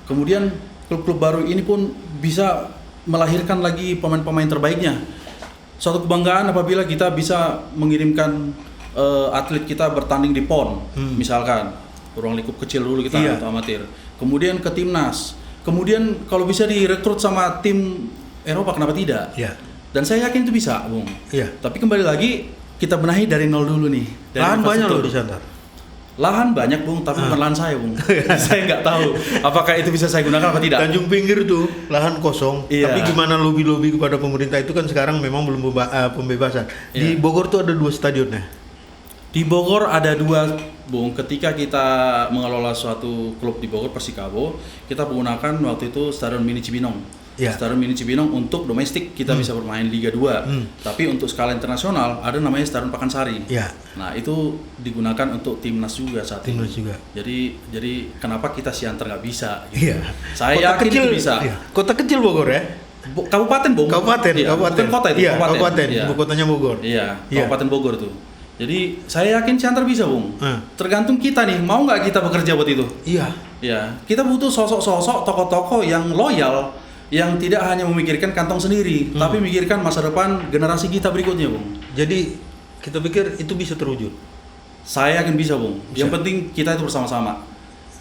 A: Kemudian klub-klub baru ini pun bisa melahirkan lagi pemain-pemain terbaiknya. Suatu kebanggaan apabila kita bisa mengirimkan atlet kita bertanding di PON, misalkan ruang lingkup kecil dulu kita untuk amatir. Kemudian ke timnas. Kemudian kalau bisa direkrut sama tim Eropa, kenapa tidak?
B: Iya.
A: Dan saya yakin itu bisa, Bung.
B: Iya.
A: Tapi kembali lagi kita benahi dari nol dulu nih.
B: Lahan banyak loh di Siantar.
A: Lahan banyak, Bung, tapi bukan lahan saya, Bung. Saya nggak tahu apakah itu bisa saya gunakan apa tidak.
B: Tanjung Pinggir tuh lahan kosong.
A: Iya.
B: Tapi gimana lobby-lobby kepada pemerintah itu kan sekarang memang belum pembebasan. Di Bogor tuh ada 2 stadionnya.
A: Di Bogor ada 2, Bung. Ketika kita mengelola suatu klub di Bogor, Persikabo, kita menggunakan waktu itu Stadion Mini Cibinong.
B: Yeah.
A: Stadion Mini Cibinong untuk domestik kita bisa bermain Liga 2. Tapi untuk skala internasional ada namanya Stadion Pakansari.
B: Yeah.
A: Nah, itu digunakan untuk timnas juga saat ini.
B: Timnas juga.
A: Jadi kenapa kita Siantar nggak bisa? Gitu.
B: Iya.
A: Saya
B: Kota
A: yakin
B: kecil,
A: itu bisa.
B: Iya. Kota kecil Bogor ya.
A: Kabupaten, Bung.
B: Kabupaten.
A: Bukan kota itu.
B: Iya, kabupaten.
A: Iya.
B: Ibu kotanya Bogor.
A: Iya,
B: Iya.
A: Kabupaten Bogor tuh. Jadi saya yakin Siantar bisa, Bung. Tergantung kita nih, mau nggak kita bekerja buat itu?
B: Iya.
A: Ya, kita butuh sosok-sosok, tokoh-tokoh yang loyal, yang tidak hanya memikirkan kantong sendiri, tapi memikirkan masa depan generasi kita berikutnya, Bung.
B: Jadi kita pikir itu bisa terwujud.
A: Saya yakin bisa, Bung.
B: Bisa.
A: Yang penting kita itu bersama-sama.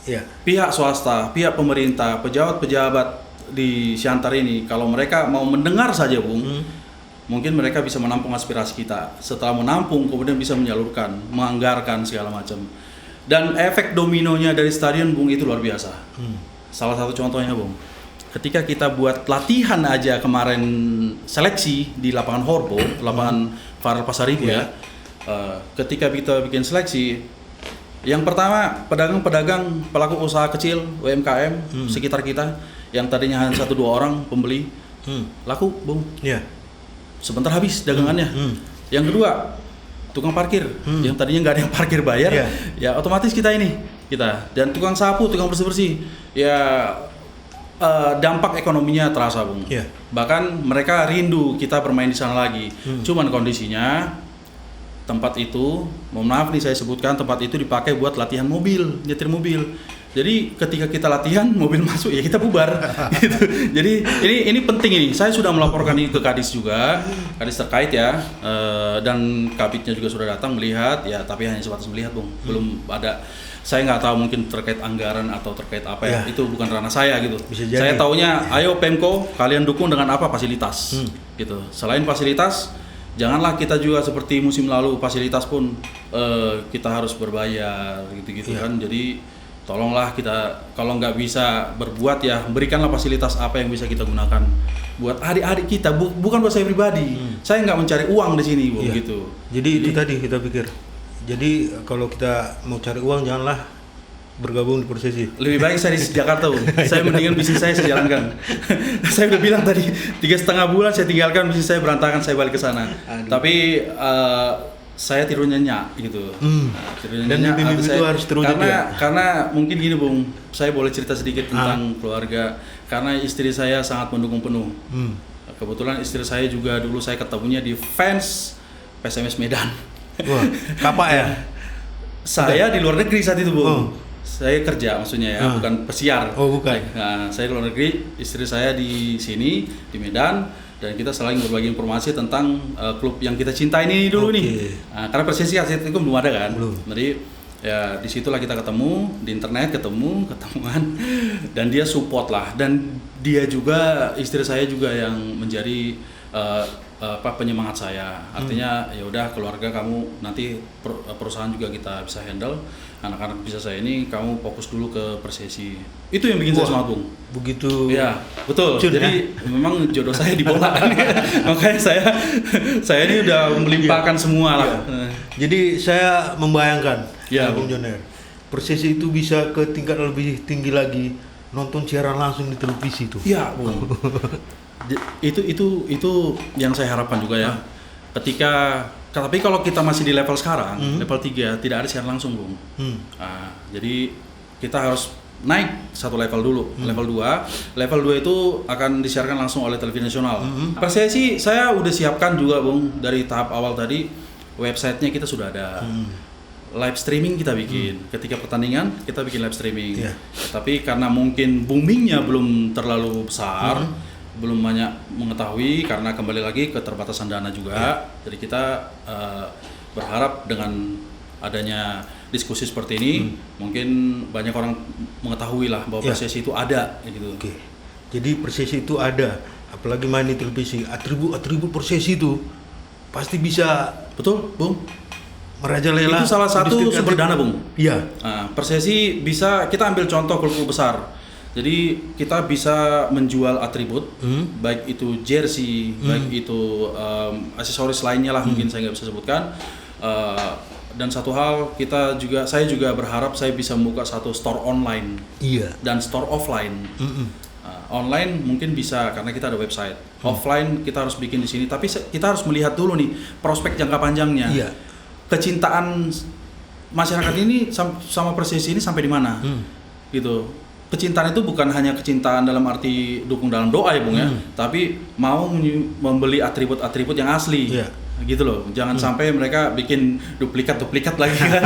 B: Iya.
A: Pihak swasta, pihak pemerintah, pejabat-pejabat di Siantar ini, kalau mereka mau mendengar saja, Bung, mungkin mereka bisa menampung aspirasi kita. Setelah menampung, kemudian bisa menyalurkan, menganggarkan segala macam. Dan efek dominonya dari stadion, Bung, itu luar biasa. Salah satu contohnya, Bung, ketika kita buat latihan aja kemarin seleksi di lapangan Horbo, lapangan Farel Pasaribu ya. Ketika kita bikin seleksi, yang pertama pedagang-pedagang pelaku usaha kecil UMKM sekitar kita yang tadinya hanya 1-2 orang pembeli laku, Bung.
B: Iya.
A: Sebentar habis dagangannya. Yang kedua tukang parkir yang tadinya nggak ada yang parkir bayar, ya otomatis kita dan tukang sapu, tukang bersih-bersih ya. Dampak ekonominya terasa, Bung.
B: Yeah.
A: Bahkan mereka rindu kita bermain di sana lagi. Cuman kondisinya tempat itu, mohon maaf nih saya sebutkan, tempat itu dipakai buat latihan mobil, nyetir mobil. Jadi ketika kita latihan, mobil masuk ya kita bubar. Gitu. Jadi ini penting ini. Saya sudah melaporkan ini ke Kadis juga, Kadis terkait ya, dan Kabitnya juga sudah datang melihat ya, tapi hanya sebatas melihat, Bung. Belum ada. Saya nggak tahu mungkin terkait anggaran atau terkait apa ya, itu bukan ranah saya gitu. Saya taunya, ayo Pemko kalian dukung dengan apa fasilitas, gitu. Selain fasilitas, janganlah kita juga seperti musim lalu fasilitas pun kita harus berbayar gitu-gitu kan. Jadi tolonglah kita, kalau nggak bisa berbuat ya berikanlah fasilitas apa yang bisa kita gunakan buat adik-adik kita, bukan buat saya pribadi. Saya nggak mencari uang di sini, Bung, gitu.
B: Jadi itu tadi kita pikir. Jadi kalau kita mau cari uang janganlah bergabung di Persesi.
A: Lebih baik saya di Jakarta, Bung. Saya mendingan bisnis saya jalankan. Saya udah bilang tadi 3,5 bulan saya tinggalkan bisnis saya berantakan, saya balik ke sana. Tapi saya tidur nyenyak gitu. Tidur
B: Dan
A: nyenyak,
B: mimpi itu harus terwujud
A: karena mungkin gini, Bung. Saya boleh cerita sedikit tentang keluarga. Karena istri saya sangat mendukung penuh. Kebetulan istri saya juga dulu saya ketemunya di fans PSMS Medan.
B: Wah, kapak ya?
A: Saya di luar negeri saat itu, Bung. Saya kerja maksudnya ya, bukan pesiar.
B: Oh, bukan.
A: Nah, saya di luar negeri, istri saya di sini di Medan, dan kita saling berbagi informasi tentang klub yang kita cintai ini dulu nih. Nah, karena Persesi saat itu belum ada kan.
B: Belum.
A: Jadi ya disitulah kita ketemu di internet, ketemuan, dan dia support lah, dan dia juga, istri saya juga yang menjadi penyemangat saya. Artinya ya udah, keluarga kamu nanti perusahaan juga kita bisa handle, anak-anak bisa saya ini, kamu fokus dulu ke Persesi. Itu yang bikin saya semangat, Bung.
B: Begitu.
A: Ya, betul. Jadi memang jodoh saya di bola kan. Makanya saya ini udah melimpahkan semua lah.
B: Jadi saya membayangkan,
A: Bung
B: Joner, Persesi itu bisa ke tingkat lebih tinggi lagi, nonton siaran langsung di televisi itu.
A: Iya, Bung. Itu yang saya harapkan juga ya. Tapi kalau kita masih di level sekarang, level 3, tidak ada siaran langsung, Bung. Nah, jadi kita harus naik satu level dulu, level 2. Level 2 itu akan disiarkan langsung oleh televisi nasional. Persesi saya udah siapkan juga, Bung, dari tahap awal tadi. Websitenya kita sudah ada. Live streaming kita bikin. Ketika pertandingan kita bikin live streaming. Tapi karena mungkin boomingnya belum terlalu besar, belum banyak mengetahui karena kembali lagi keterbatasan dana juga. Jadi kita berharap dengan adanya diskusi seperti ini, mungkin banyak orang mengetahui lah bahwa Persesi itu ada gitu.
B: Jadi Persesi itu ada, apalagi main di televisi, atribut Persesi itu pasti bisa,
A: betul, Bung,
B: merajalela.
A: Itu salah satu sumber dana, Bung.
B: Iya.
A: Persesi bisa, kita ambil contoh klub besar. Jadi kita bisa menjual atribut, baik itu jersey, baik itu aksesoris lainnya lah, mungkin saya nggak bisa sebutkan. Dan satu hal, saya juga berharap saya bisa membuka satu store online dan store offline. Online mungkin bisa karena kita ada website. Offline kita harus bikin di sini, tapi kita harus melihat dulu nih prospek jangka panjangnya. Kecintaan masyarakat ini sama Persesi ini sampai di mana, gitu. Kecintaan itu bukan hanya kecintaan dalam arti dukung dalam doa ya, Bung, ya, tapi mau membeli atribut-atribut yang asli, gitu loh. Jangan sampai mereka bikin duplikat lagi kan.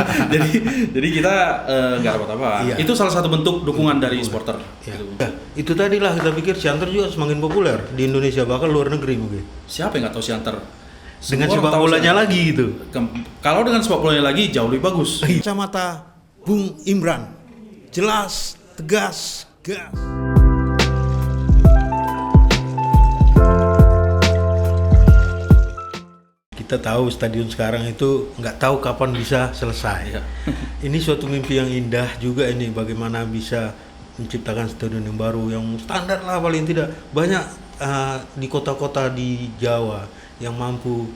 A: jadi kita nggak dapat apa. Itu salah satu bentuk dukungan dari supporter. Gitu.
B: Itu tadilah kita pikir Siantar juga semakin populer di Indonesia, bahkan luar negeri mungkin.
A: Siapa yang nggak tahu Siantar?
B: Dengan sepak bolanya lagi gitu.
A: Kalau dengan sepak bolanya lagi jauh lebih bagus.
B: Kacamata Bung Imran, jelas, tegas, gas. Kita tahu stadion sekarang itu nggak tahu kapan bisa selesai. Ini suatu mimpi yang indah juga ini, bagaimana bisa menciptakan stadion yang baru, yang standar lah paling tidak. Banyak di kota-kota di Jawa yang mampu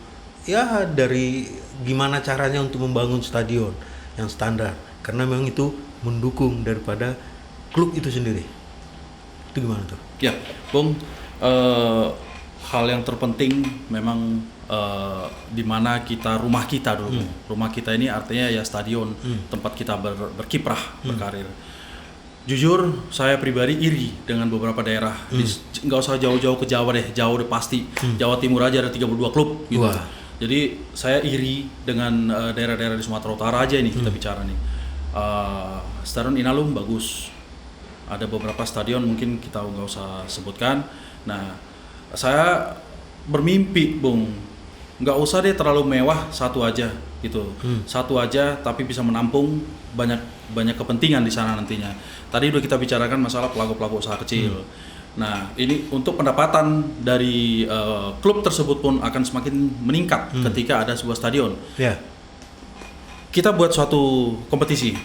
B: ya dari gimana caranya untuk membangun stadion yang standar, karena memang itu mendukung daripada klub itu sendiri. Itu gimana tuh?
A: Ya, Bung, hal yang terpenting memang di mana rumah kita dulu. Rumah kita ini artinya ya stadion, tempat kita berkiprah, berkarir. Jujur, saya pribadi iri dengan beberapa daerah. Nggak usah jauh-jauh ke Jawa deh, jauh deh pasti. Jawa Timur aja ada 32 klub gitu. Jadi saya iri dengan daerah-daerah di Sumatera Utara aja ini kita bicara nih. Stadion Inalum bagus. Ada beberapa stadion mungkin kita nggak usah sebutkan. Nah, saya bermimpi, Bung, nggak usah deh terlalu mewah, satu aja gitu. Satu aja tapi bisa menampung banyak kepentingan di sana nantinya. Tadi udah kita bicarakan masalah pelaku-pelaku usaha kecil. Nah, ini untuk pendapatan dari klub tersebut pun akan semakin meningkat ketika ada sebuah stadion. Kita buat suatu kompetisi.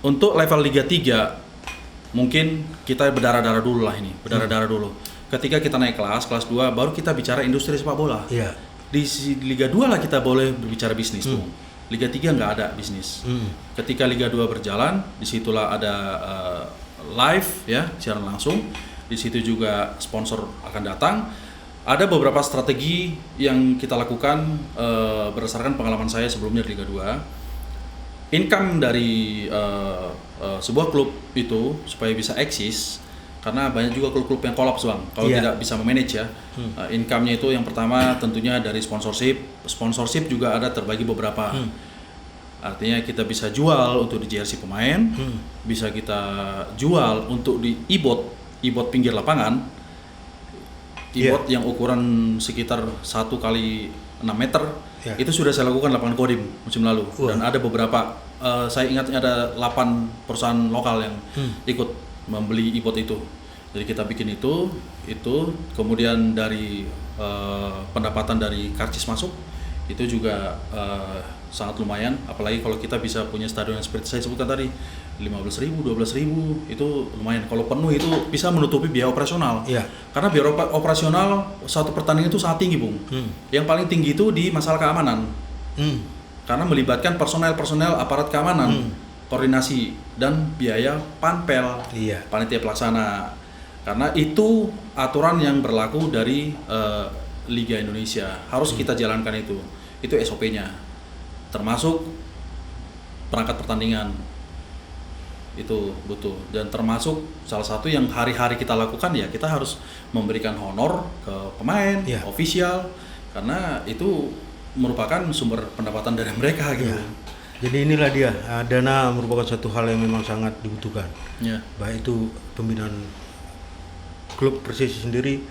A: untuk level Liga 3 mungkin kita berdarah-darah dulu lah ini, berdarah-darah dulu. Ketika kita naik kelas 2 baru kita bicara industri sepak bola.
B: Iya.
A: Di Liga 2 lah kita boleh berbicara bisnis, Bung. Liga 3 nggak ada bisnis. Ketika Liga 2 berjalan, disitulah ada live ya, siaran langsung. Di situ juga sponsor akan datang. Ada beberapa strategi yang kita lakukan berdasarkan pengalaman saya sebelumnya di Liga 2. Income dari sebuah klub itu supaya bisa eksis, karena banyak juga klub-klub yang kolaps, Bang, kalau tidak bisa memanage ya. Income-nya itu yang pertama tentunya dari sponsorship juga ada terbagi beberapa. Artinya kita bisa jual untuk di jersey pemain, bisa kita jual untuk di e-board pinggir lapangan, e-board yang ukuran sekitar 1 kali 6 meter. Itu sudah saya lakukan lapangan Kodim musim lalu. Dan ada beberapa, saya ingat ada 8 perusahaan lokal yang ikut membeli e-board itu. Jadi kita bikin itu kemudian dari pendapatan dari karcis masuk itu juga sangat lumayan, apalagi kalau kita bisa punya stadion yang seperti saya sebutkan tadi, 15.000, 12.000 itu lumayan. Kalau penuh itu bisa menutupi biaya operasional. Karena biaya operasional satu pertandingan itu sangat tinggi, Bung. Yang paling tinggi itu di masalah keamanan. Karena melibatkan personel aparat keamanan, koordinasi dan biaya panpel, panitia pelaksana. Karena itu aturan yang berlaku dari Liga Indonesia, harus kita jalankan itu SOP-nya, termasuk perangkat pertandingan itu butuh, dan termasuk salah satu yang hari-hari kita lakukan ya, kita harus memberikan honor ke pemain, ofisial, karena itu merupakan sumber pendapatan dari mereka gitu.
B: Jadi inilah dia, dana merupakan satu hal yang memang sangat dibutuhkan. Baik itu pembinaan klub Persisi sendiri,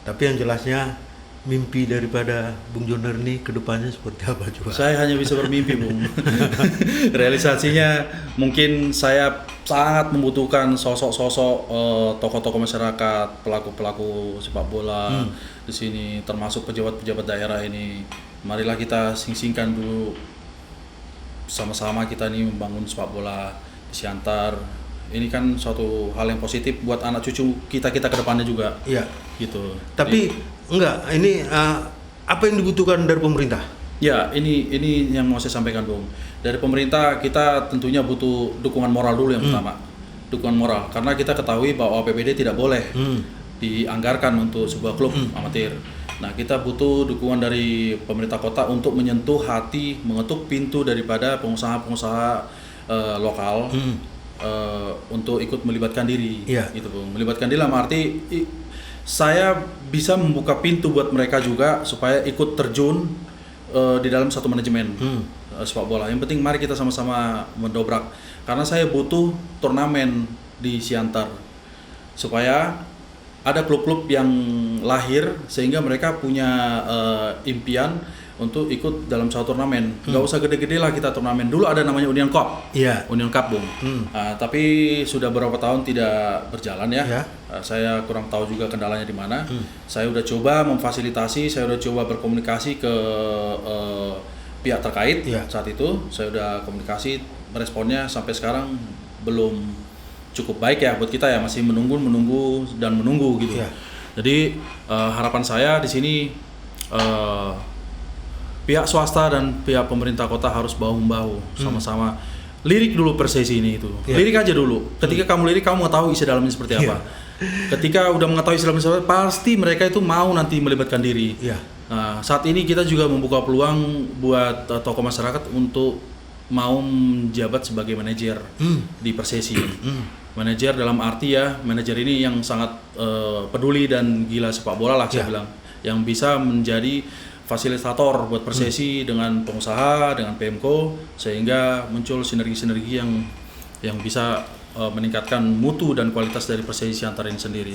B: tapi yang jelasnya mimpi daripada Bung Joner ini kedepannya seperti apa juga?
A: Saya hanya bisa bermimpi, Bung. Realisasinya mungkin saya sangat membutuhkan sosok-sosok tokoh-tokoh masyarakat, pelaku-pelaku sepak bola di sini, termasuk pejabat-pejabat daerah ini. Marilah kita sing-singkan dulu sama-sama kita ini membangun sepak bola di Siantar. Ini kan suatu hal yang positif buat anak cucu kita ke depannya juga. Gitu.
B: Tapi enggak, ini apa yang dibutuhkan dari pemerintah?
A: Ya, ini yang mau saya sampaikan, Bung. Dari pemerintah kita tentunya butuh dukungan moral dulu yang pertama. Dukungan moral, karena kita ketahui bahwa APBD tidak boleh dianggarkan untuk sebuah klub amatir. Nah, kita butuh dukungan dari pemerintah kota untuk menyentuh hati, mengetuk pintu daripada pengusaha-pengusaha lokal untuk ikut melibatkan diri. Gitu, Bung. Melibatkan diri dalam arti saya bisa membuka pintu buat mereka juga supaya ikut terjun di dalam satu manajemen sepak bola. Yang penting mari kita sama-sama mendobrak, karena saya butuh turnamen di Siantar supaya ada klub-klub yang lahir sehingga mereka punya impian untuk ikut dalam satu turnamen. Nggak usah gede-gede lah kita turnamen. Dulu ada namanya Union Cup. Union Cup, Bung. Tapi sudah beberapa tahun tidak berjalan ya. Saya kurang tahu juga kendalanya di mana. Saya udah coba memfasilitasi, saya udah coba berkomunikasi ke pihak terkait saat itu. Saya udah komunikasi, responnya sampai sekarang belum cukup baik ya buat kita ya, masih menunggu gitu. Jadi harapan saya di sini pihak swasta dan pihak pemerintah kota harus bahu-membahu sama-sama lirik dulu Persesi ini itu. Lirik aja dulu. Ketika kamu lirik, kamu mengetahui isi dalamnya seperti apa. Ketika udah mengetahui isi dalamnya seperti apa, pasti mereka itu mau nanti melibatkan diri. Nah, saat ini kita juga membuka peluang buat tokoh masyarakat untuk mau menjabat sebagai manajer di Persesi. Manajer dalam arti ya, manajer ini yang sangat peduli dan gila sepak bola lah saya bilang, yang bisa menjadi fasilitator buat Persesi dengan pengusaha, dengan PMKO, sehingga muncul sinergi-sinergi yang bisa meningkatkan mutu dan kualitas dari Persesi Siantar ini sendiri.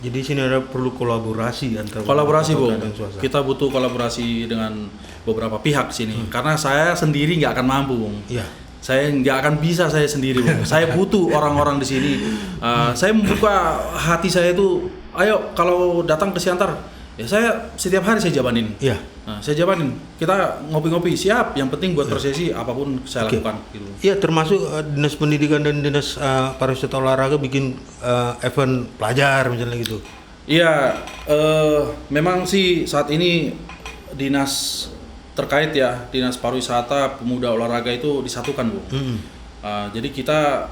B: Jadi sini ada perlu kolaborasi antara
A: Bung. Kita butuh kolaborasi dengan beberapa pihak sini, karena saya sendiri nggak akan mampu, Bung. Saya nggak akan bisa saya sendiri, Bung. Saya butuh orang-orang di sini. Saya membuka hati saya itu, ayo kalau datang ke Siantar, Ya saya setiap hari saya jabanin.
B: Iya.
A: Nah, saya jabanin. Kita ngopi-ngopi siap. Yang penting buat prosesi apapun saya lakukan. Gitu.
B: Iya, termasuk dinas pendidikan dan dinas pariwisata olahraga bikin event pelajar misalnya gitu.
A: Iya, memang sih saat ini dinas terkait ya, dinas pariwisata, pemuda, olahraga itu disatukan, Bung. Jadi kita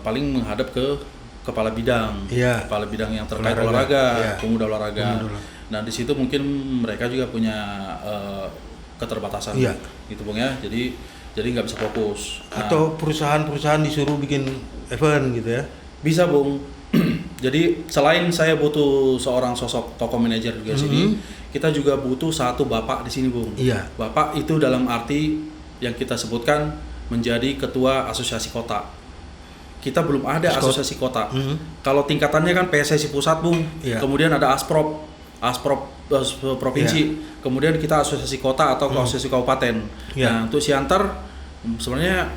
A: paling menghadap ke kepala bidang,
B: Iya.
A: kepala bidang yang terkait olahraga,
B: Iya.
A: pemuda olahraga. Nah di situ mungkin mereka juga punya keterbatasan,
B: Iya.
A: gitu Bung ya. Jadi nggak bisa fokus. Nah,
B: Atau perusahaan-perusahaan disuruh bikin event gitu ya.
A: bisa Bung. Jadi selain saya butuh seorang sosok toko manajer juga sini, kita juga butuh satu bapak di sini, Bung.
B: Iya.
A: Bapak itu dalam arti yang kita sebutkan menjadi ketua asosiasi kota. Kita belum ada asosiasi kota. Kalau tingkatannya kan PSSI pusat, Bung.
B: Iya.
A: Kemudian ada Asprop provinsi. Kemudian kita asosiasi kota atau asosiasi kabupaten.
B: Iya.
A: Nah, untuk Siantar sebenarnya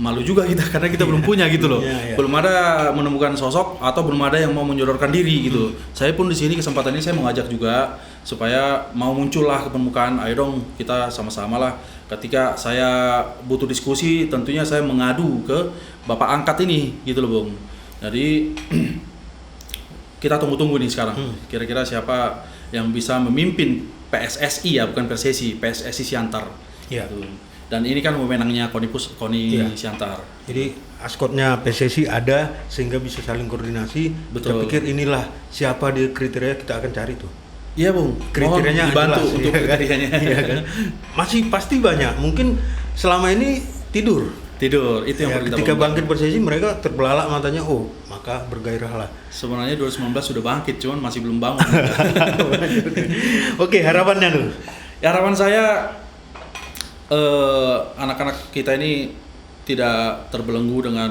A: malu juga kita karena kita belum punya gitu loh.
B: Iya.
A: Belum ada menemukan sosok atau belum ada yang mau menyodorkan diri gitu. Saya pun di sini kesempatan ini saya mengajak juga supaya mau muncullah ke permukaan. Ayo dong kita sama-sama lah. Ketika saya butuh diskusi, tentunya saya mengadu ke bapak angkat ini gitu loh, Bung. Jadi kita tunggu-tunggu nih sekarang. Kira-kira siapa yang bisa memimpin PSSI ya, bukan PSSI, PSSI Siantar.
B: Iya.
A: Gitu. Dan ini kan wewenangnya KONI
B: Iya.
A: Siantar.
B: Jadi askotnya PSSI ada sehingga bisa saling koordinasi.
A: Betul.
B: Saya pikir inilah siapa di kriteria kita akan cari tuh.
A: Iya, Bung.
B: Kriterianya
A: Mohon dibantu
B: jelas,
A: untuk
B: iya kan?
A: kriterianya.
B: Iya kan? Masih pasti banyak. Mungkin selama ini tidur.
A: Tidur, itu yang
B: Ya,
A: perlu kita
B: ketika
A: bangun.
B: bangkit PSSI mereka terbelalak matanya. Oh, maka bergairahlah.
A: Sebenarnya 2019 sudah bangkit, cuman masih belum bangun.
B: Oke, harapannya tuh.
A: Ya, harapan saya anak-anak kita ini tidak terbelenggu dengan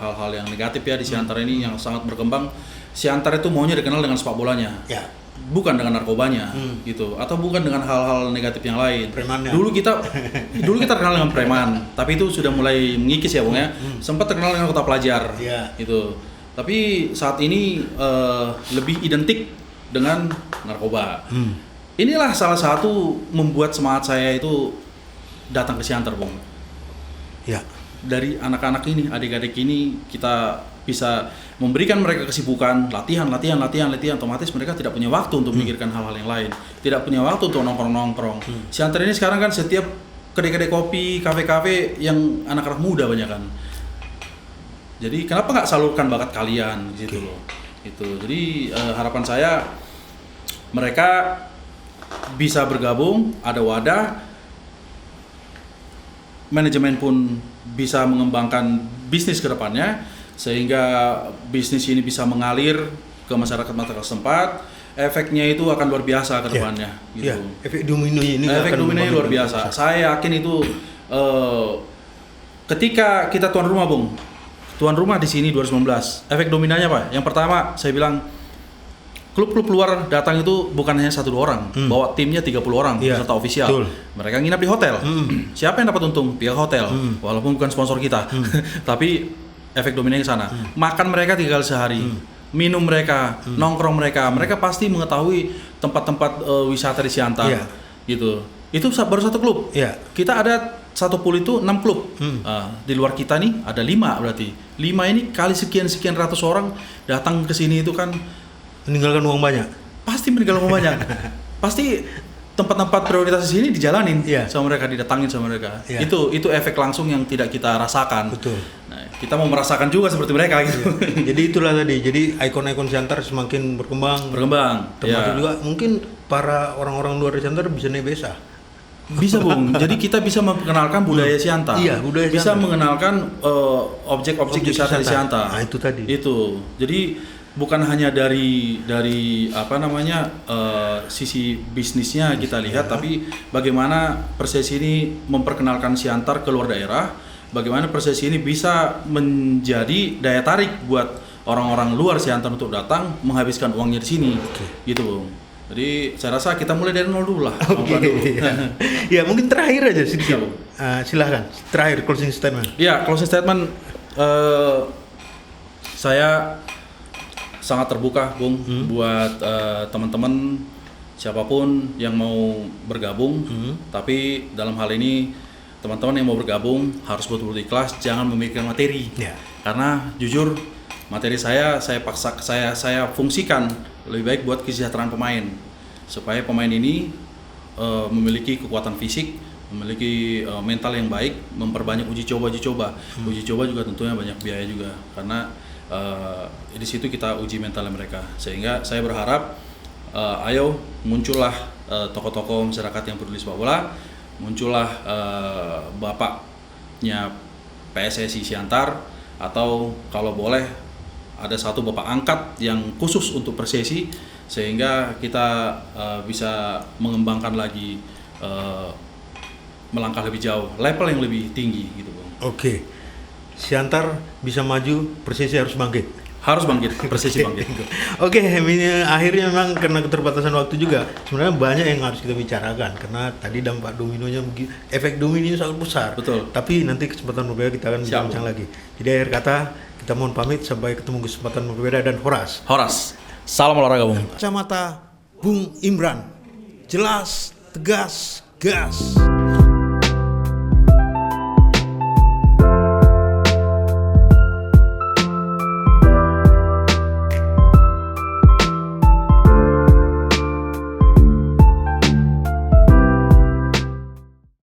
A: hal-hal yang negatif ya di Siantar ini yang sangat berkembang. Siantar itu maunya dikenal dengan sepak bolanya,
B: Ya.
A: bukan dengan narkobanya, gitu, atau bukan dengan hal-hal negatif yang lain.
B: Premannya.
A: Dulu kita terkenal dengan preman, tapi itu sudah mulai mengikis ya, Bung ya. Sempat terkenal dengan kota pelajar,
B: Iya.
A: gitu. Tapi saat ini lebih identik dengan narkoba. Inilah salah satu membuat semangat saya itu datang ke Siantar, Bung.
B: Ya.
A: Dari anak-anak ini, adik-adik ini kita bisa memberikan mereka kesibukan, latihan, otomatis mereka tidak punya waktu untuk memikirkan hal-hal yang lain. Tidak punya waktu untuk nongkrong-nongkrong. Siantar ini sekarang kan setiap kedai-kedai kopi, kafe-kafe yang anak-anak muda banyak kan. Jadi kenapa nggak salurkan bakat kalian gitu loh. Itu. Jadi harapan saya mereka bisa bergabung, ada wadah, manajemen pun bisa mengembangkan bisnis ke depannya sehingga bisnis ini bisa mengalir ke masyarakat setempat. Efeknya itu akan luar biasa ke depannya gitu.
B: Ya, efek domino ini
A: Efek domino luar biasa. Saya yakin itu ketika kita tuan rumah, Bung. Tuan rumah di sini 2019. Efek dominanya apa? Yang pertama, saya bilang klub-klub luar datang itu bukan hanya 1-2 orang, bawa timnya 30 orang peserta ofisial.
B: Betul.
A: Mereka nginap di hotel. Siapa yang dapat untung? Pihak hotel. Walaupun bukan sponsor kita. Tapi efek dominanya ke sana. Makan mereka 3 kali sehari. Minum mereka, nongkrong mereka pasti mengetahui tempat-tempat wisata di Siantar.
B: Iya.
A: Gitu. Itu baru 1 klub.
B: Iya.
A: Kita ada 1 pool itu 6 klub. Di luar kita nih ada 5 berarti. 5 ini kali sekian ratus orang datang ke sini itu kan
B: meninggalkan uang banyak.
A: pasti meninggalkan uang banyak. Pasti tempat-tempat prioritas di sini dijalanin sama mereka, didatangin sama mereka.
B: Iya.
A: Itu efek langsung yang tidak kita rasakan.
B: Betul.
A: Nah, kita mau merasakan juga seperti mereka gitu.
B: Jadi itulah tadi. Jadi ikon-ikon Siantar semakin berkembang. Termasuk juga mungkin para orang-orang luar Siantar bisa naik besa.
A: Bisa, Bung. Jadi kita bisa memperkenalkan budaya Siantar.
B: Iya, budaya
A: bisa
B: Siantar.
A: mengenalkan objek-objek wisata di Siantar.
B: Nah, itu tadi.
A: Itu. Jadi bukan hanya dari apa namanya sisi bisnisnya kita lihat, tapi bagaimana Persesi ini memperkenalkan Siantar ke luar daerah, bagaimana Persesi ini bisa menjadi daya tarik buat orang-orang luar Siantar untuk datang menghabiskan uangnya di sini. Gitu, Bung. Jadi saya rasa kita mulai dari nol dulu lah.
B: Ya mungkin terakhir aja sedikit.
A: Siap.
B: Silahkan. Terakhir closing statement.
A: Ya, closing statement saya sangat terbuka, Bung, buat teman-teman siapapun yang mau bergabung. Tapi dalam hal ini teman-teman yang mau bergabung harus betul-betul ikhlas, jangan memikirkan materi.
B: Ya.
A: Karena jujur materi saya fungsikan lebih baik buat kesejahteraan pemain, supaya pemain ini memiliki kekuatan fisik, memiliki mental yang baik, memperbanyak uji coba. Uji coba juga tentunya banyak biaya juga, karena di situ kita uji mentalnya mereka. Sehingga saya berharap ayo muncullah tokoh-tokoh masyarakat yang peduli sepak bola, muncullah bapaknya PSSI Siantar, atau kalau boleh ada satu bapak angkat yang khusus untuk Persesi, sehingga kita bisa mengembangkan lagi, melangkah lebih jauh, level yang lebih tinggi gitu, Bang.
B: Oke. Siantar bisa maju, Persesi harus bangkit.
A: Harus bangkit, Persesi bangkit.
B: Oke, akhirnya memang karena keterbatasan waktu juga, sebenarnya banyak yang harus kita bicarakan karena tadi dampak dominonya, efek dominonya sangat besar.
A: Betul.
B: Tapi nanti kesempatan berbeda kita akan bincang lagi. Jadi akhir kata kita mohon pamit sampai ketemu kesempatan berbeda, dan Horas.
A: Salam olahraga, Bung.
B: Kacamata Bung Imran, jelas, tegas, gas.